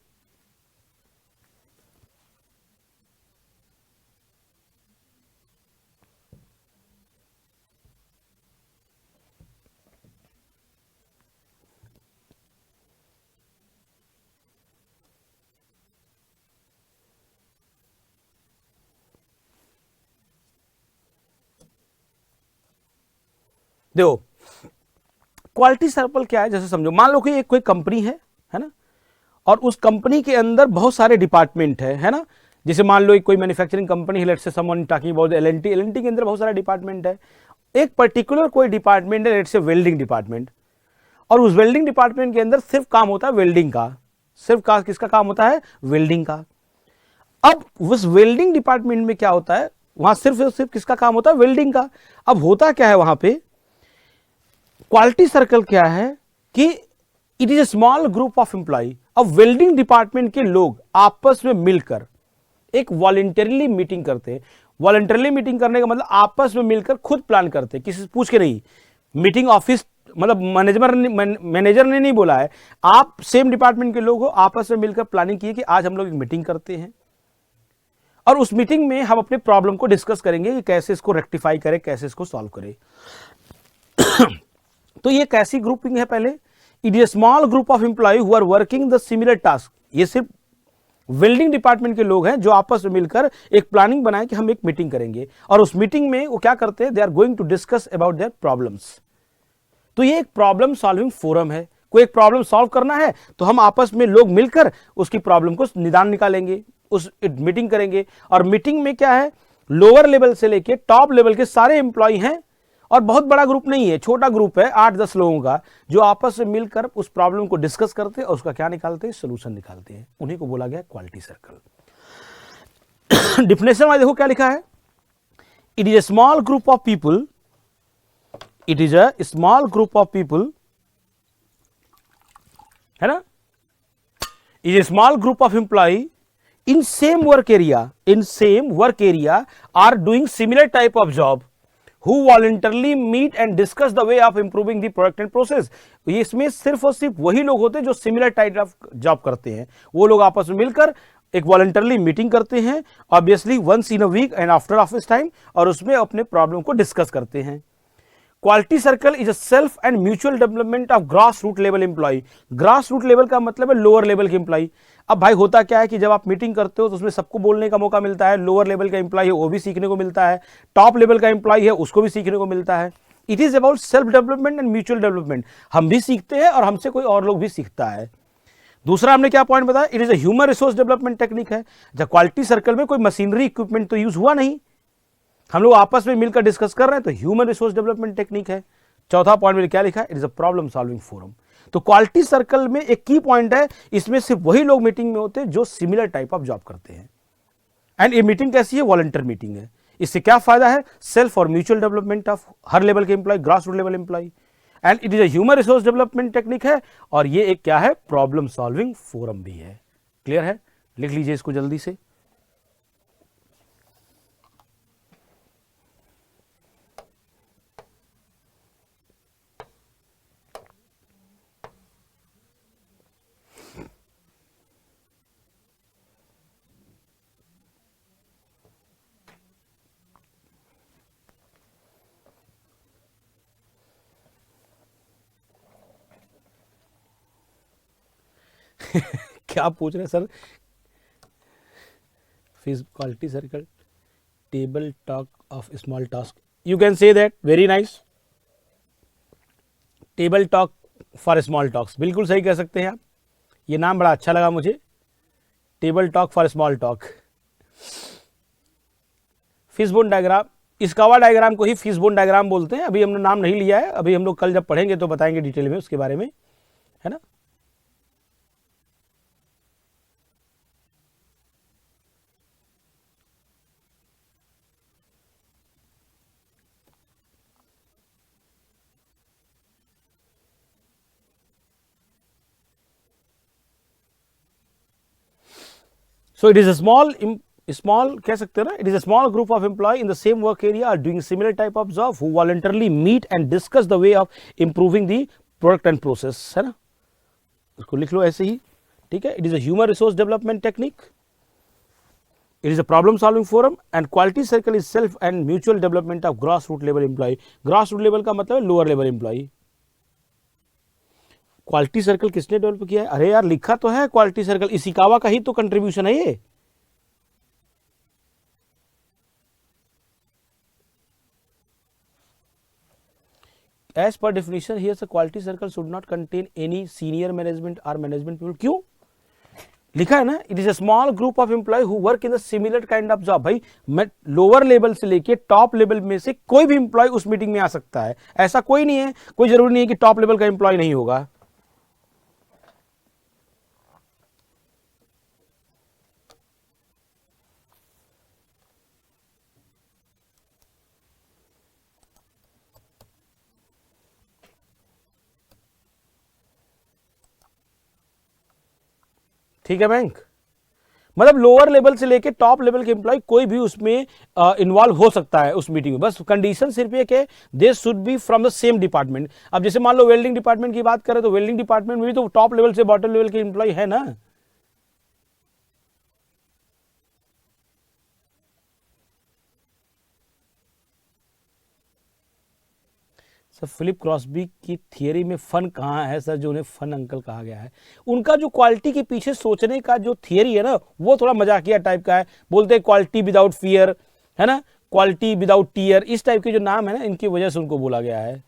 देखो, क्वालिटी सर्कल क्या है, जैसे समझो, मान लो कि एक कोई कंपनी है ना, और उस कंपनी के अंदर बहुत सारे डिपार्टमेंट है ना। जैसे मान लो कोई मैन्युफैक्चरिंग कंपनी है, let's say someone talking about L&T, L&T के अंदर बहुत सारा डिपार्टमेंट है, एक पर्टिकुलर कोई डिपार्टमेंट है, लेट्स से वेल्डिंग डिपार्टमेंट, और उस वेल्डिंग डिपार्टमेंट के अंदर सिर्फ काम होता है वेल्डिंग का, सिर्फ किसका काम होता है, वेल्डिंग का। अब उस वेल्डिंग डिपार्टमेंट में क्या होता है, वहां सिर्फ किसका काम होता है, वेल्डिंग का। अब होता क्या है वहां पे, क्वालिटी सर्कल क्या है कि it is a small group of employ. अब वेल्डिंग डिपार्टमेंट के लोग आपस में मिलकर एक वॉलंटरीली मीटिंग करते हैं। वॉलंटरीली मीटिंग करने का मतलब आपस में मिलकर खुद प्लान करते हैं, किसी से पूछ के नहीं। मीटिंग ऑफिस मतलब मैनेजर ने नहीं बोला है, आप सेम डिपार्टमेंट के लोग हो, आपस में मिलकर प्लानिंग की कि आज हम लोग एक मीटिंग करते हैं और उस मीटिंग में हम अपने प्रॉब्लम को डिस्कस करेंगे कि कैसे इसको रेक्टिफाई करें, कैसे इसको सॉल्व करें। तो ये कैसी ग्रुपिंग है, पहले it is a small group of employ who are working the similar task. ये सिर्फ वेल्डिंग डिपार्टमेंट के लोग हैं जो आपस में मिलकर एक प्लानिंग बनाए कि हम एक मीटिंग करेंगे, और उस मीटिंग में वो क्या करते हैं, they are going to discuss about their problems. तो ये एक प्रॉब्लम सॉल्विंग फोरम है। कोई एक प्रॉब्लम सॉल्व करना है तो हम आपस में लोग मिलकर उसकी प्रॉब्लम को निदान निकालेंगे, उस मीटिंग करेंगे। और मीटिंग में क्या है, लोअर लेवल से लेके टॉप लेवल के सारे एम्प्लॉय हैं, और बहुत बड़ा ग्रुप नहीं है, छोटा ग्रुप है 8-10 लोगों का, जो आपस में मिलकर उस प्रॉब्लम को डिस्कस करते हैं और उसका क्या निकालते हैं, सोल्यूशन निकालते हैं। उन्हीं को बोला गया क्वालिटी सर्कल। डिफिनेशन में देखो क्या लिखा है, it is a small group of people, it is a small group of people, है ना, is a small group of employ in same work area are doing similar type of job who voluntarily meet and discuss the way of improving the product and process। ये इसमें सिर्फ और सिर्फ वही लोग होते हैं जो सिमिलर टाइप ऑफ जॉब करते हैं, वो लोग आपस में मिलकर एक वॉलंटरली मीटिंग करते हैं, obviously once in a week and after office time, और उसमें अपने प्रॉब्लम को डिस्कस करते हैं। Quality circle is a self and mutual development of grass root level employ. Grass root level का मतलब है लोअर लेवल के एम्प्लॉय। अब भाई होता क्या है कि जब आप मीटिंग करते हो तो उसमें सबको बोलने का मौका मिलता है, लोअर लेवल का एम्प्लॉय है वो भी सीखने को मिलता है, टॉप लेवल का एम्प्लॉय है उसको भी सीखने को मिलता है। It is about self development and mutual development. हम भी सीखते हैं और हमसे कोई और लोग भी सीखता है। दूसरा हमने क्या पॉइंट बताया, it is a human resource development technique है। जब क्वालिटी सर्कल में कोई मशीनरी इक्विपमेंट तो यूज हुआ नहीं, हम लोग आपस में मिलकर डिस्कस कर रहे हैं, तो ह्यूमन रिसोर्स डेवलपमेंट टेक्निक है। चौथा पॉइंट में क्या लिखा है, it is a problem solving forum. तो क्वालिटी सर्कल में एक की पॉइंट है, इसमें सिर्फ वही लोग मीटिंग में होते हैं जो सिमिलर टाइप ऑफ जॉब करते हैं। एंड ये मीटिंग कैसी है, वॉलंटियर मीटिंग है। इससे क्या फायदा है, सेल्फ और म्यूचुअल डेवलपमेंट ऑफ हर लेवल के employ, grass root level employ, and it is a human resource development technique है, और ये एक क्या है, प्रॉब्लम सॉल्विंग फोरम भी है। क्लियर है, लिख लीजिए इसको जल्दी से। क्या पूछ रहे हैं सर, फिज quality circle table talk of small task, you can say that, very nice. Table talk for small talks, बिल्कुल सही कह सकते हैं आप, ये नाम बड़ा अच्छा लगा मुझे, table talk for small talk. Fishbone diagram, Ishikawa diagram को ही फिशबोन डायग्राम बोलते हैं। अभी हमने नाम नहीं लिया है, अभी हम लोग कल जब पढ़ेंगे तो बताएंगे डिटेल में उसके बारे में, है ना। So it is a small कह सकते हैं ना, it is a small group of employee in the same work area are doing similar type of job who voluntarily meet and discuss the way of improving the product and process, है ना, उसको लिख लो ऐसे ही, ठीक है। It is a human resource development technique, it is a problem solving forum, and quality circle is self and mutual development of grassroots level employee। grassroots level का मतलब है lower level employee। Quality circle किसने develop किया है, अरे यार लिखा तो है क्वालिटी सर्कल, इशिकावा का ही तो कंट्रीब्यूशन है ये। As per definition here, the quality circle should not contain any senior management or management people। क्यों, लिखा है ना, it is a small group of employ who work in the similar kind of job. भाई मैं lower level से लेके top level में से कोई भी एम्प्लॉय उस मीटिंग में आ सकता है, ऐसा कोई नहीं है, कोई जरूरी नहीं है कि टॉप लेवल का एम्प्लॉय नहीं होगा। ठीक है बैंक, मतलब लोअर लेवल से लेके टॉप लेवल के एम्प्लॉय कोई भी उसमें इन्वॉल्व हो सकता है उस मीटिंग में, बस कंडीशन सिर्फ ये कि they should be from the same department. अब जैसे मान लो वेल्डिंग डिपार्टमेंट की बात करें तो वेल्डिंग डिपार्टमेंट में भी तो टॉप लेवल से बॉटम लेवल के एम्प्लॉय है ना। सर फिलिप क्रॉस्बी की थियरी में फन कहाँ है सर, जो उन्हें फन अंकल कहा गया है? उनका जो क्वालिटी के पीछे सोचने का जो थियरी है ना, वो थोड़ा मजाकिया टाइप का है। बोलते हैं क्वालिटी विदाउट फियर, है ना, क्वालिटी विदाउट टीयर, इस टाइप के जो नाम है ना, इनकी वजह से उनको बोला गया है।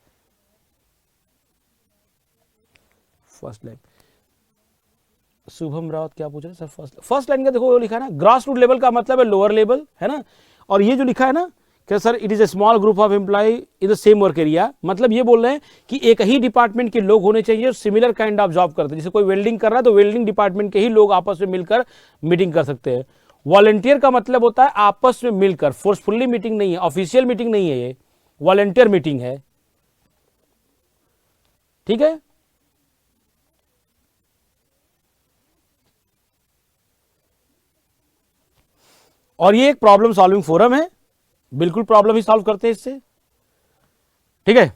फर्स्ट लाइन शुभम रावत क्या पूछ रहे हैं सर? फर्स्ट लाइन का देखो वो लिखा है ना, ग्रास रूट लेवल का मतलब है लोअर लेवल, है ना। और ये जो लिखा है ना क्या sir, it is a small group of employ in the same work area, मतलब ये बोल रहे हैं कि एक ही डिपार्टमेंट के लोग होने चाहिए, सिमिलर काइंड ऑफ जॉब करते हैं। जैसे कोई वेल्डिंग कर रहा है तो वेल्डिंग डिपार्टमेंट के ही लोग आपस में मिलकर मीटिंग कर सकते हैं। वॉलंटियर का मतलब होता है आपस में मिलकर, फोर्सफुल्ली मीटिंग नहीं है, ऑफिशियल मीटिंग नहीं है, ये वॉलंटियर मीटिंग है। ठीक है, और ये एक प्रॉब्लम सॉल्विंग फोरम है, बिल्कुल प्रॉब्लम ही सॉल्व करते हैं इससे। ठीक है,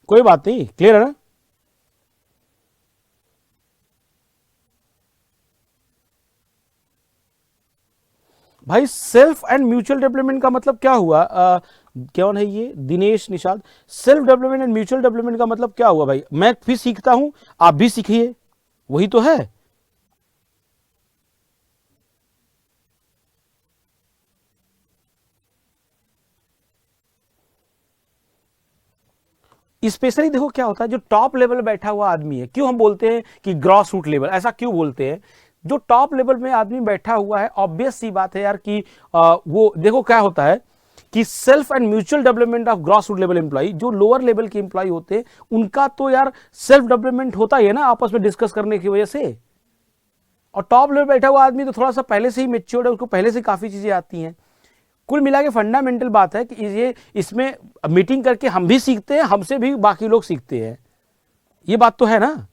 कोई बात नहीं, क्लियर है ना। भाई सेल्फ एंड म्यूचुअल डेवलपमेंट का मतलब क्या हुआ? कौन है ये? Dinesh Nishad. Self development and mutual development का मतलब क्या हुआ भाई? मैं भी सीखता हूं, आप भी सीखिए, वही तो है। स्पेशली देखो क्या होता है, जो टॉप लेवल बैठा हुआ आदमी है, क्यों हम बोलते हैं कि ग्रॉस रूट लेवल, ऐसा क्यों बोलते हैं? जो टॉप लेवल में आदमी बैठा हुआ है, ऑब्वियस सी बात है यार कि वो देखो क्या होता है कि self and mutual development of gross root level employ, जो लोअर लेवल के एम्प्लॉय होते हैं उनका तो यार सेल्फ डेवलपमेंट होता ही है ना, आपस में डिस्कस करने की वजह से। और टॉप लेवल बैठा हुआ आदमी तो थोड़ा सा पहले से ही मेच्योर्ड है, उसको पहले से काफी चीजें आती हैं। कुल मिला के फंडामेंटल बात है कि ये इसमें मीटिंग करके हम भी सीखते हैं, हमसे भी बाकी लोग सीखते हैं, ये बात तो है ना।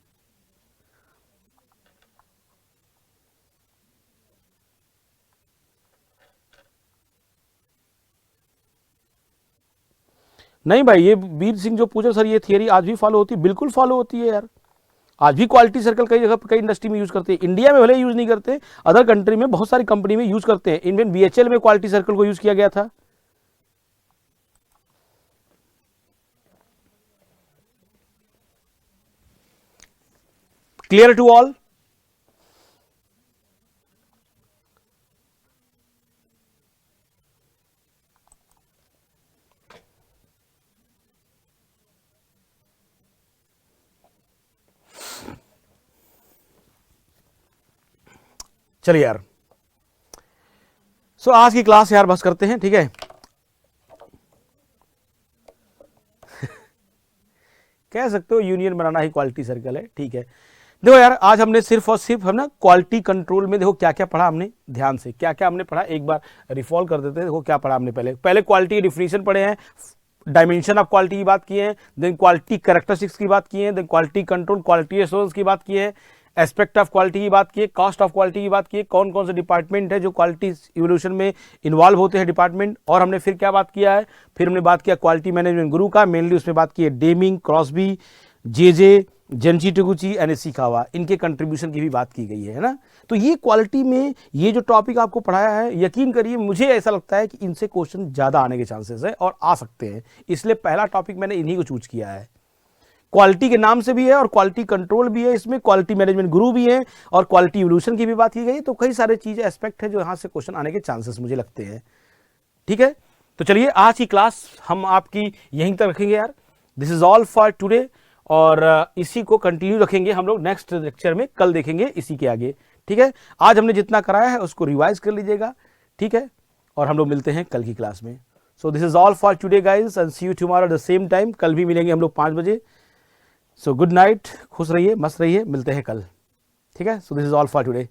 नहीं भाई, ये वीर सिंह जो पूछे सर, ये थियरी आज भी फॉलो होती है? बिल्कुल फॉलो होती है यार, आज भी क्वालिटी सर्कल कई जगह कई इंडस्ट्री में यूज करते हैं। इंडिया में भले यूज नहीं करते, अदर कंट्री में बहुत सारी कंपनी में यूज करते हैं। इवन बीएचएल में क्वालिटी सर्कल को यूज किया गया था। Clear to all? चलिए यार, सो आज की क्लास यार बस करते हैं, ठीक है। कह सकते हो यूनियन बनाना ही क्वालिटी सर्कल है, ठीक है। देखो यार, आज हमने सिर्फ और सिर्फ हम ना क्वालिटी कंट्रोल में देखो क्या क्या पढ़ा हमने, ध्यान से क्या क्या हमने पढ़ा एक बार रिफॉल कर देते हैं। देखो क्या पढ़ा हमने, पहले क्वालिटी डिफिनीशन पढ़े हैं, डायमेंशन ऑफ क्वालिटी की बात की है, देन क्वालिटी कैरेक्टरिस्टिक्स की बात की है, then quality control, quality assurance की बात की है, एस्पेक्ट ऑफ क्वालिटी की बात की है, कॉस्ट ऑफ क्वालिटी की बात की है, कौन कौन से डिपार्टमेंट है जो क्वालिटी इवोल्यूशन में इन्वॉल्व होते हैं डिपार्टमेंट। और हमने फिर क्या बात किया है, फिर हमने बात किया क्वालिटी मैनेजमेंट गुरु का, मेनली उसमें बात की है डेमिंग, क्रॉसबी, जे जेनची टोगुची, एनएस शिकावा, इनके कंट्रीब्यूशन की भी बात की गई है ना। तो ये क्वालिटी में ये जो टॉपिक आपको पढ़ाया है, यकीन करिए मुझे ऐसा लगता है कि इनसे क्वेश्चन ज़्यादा आने के चांसेस है और आ सकते हैं, इसलिए पहला टॉपिक मैंने इन्हीं को चूज किया है। क्वालिटी के नाम से भी है और क्वालिटी कंट्रोल भी है, इसमें क्वालिटी मैनेजमेंट गुरु भी है और क्वालिटी इवोल्यूशन की भी बात की गई। तो कई सारे चीज़ें एस्पेक्ट है जो यहाँ से क्वेश्चन आने के चांसेस मुझे लगते हैं। ठीक है, तो चलिए आज की क्लास हम आपकी यहीं तक रखेंगे यार। This is all for today और इसी को कंटिन्यू रखेंगे हम लोग नेक्स्ट लेक्चर में, कल देखेंगे इसी के आगे। ठीक है, आज हमने जितना कराया है उसको रिवाइज कर लीजिएगा। ठीक है, और हम लोग मिलते हैं कल की क्लास में। So this is all for today guys and see you tomorrow at the same time. कल भी मिलेंगे हम लोग 5 बजे। सो गुड नाइट, खुश रहिए, मस्त रहिए, मिलते हैं कल। ठीक है, सो this is all for today.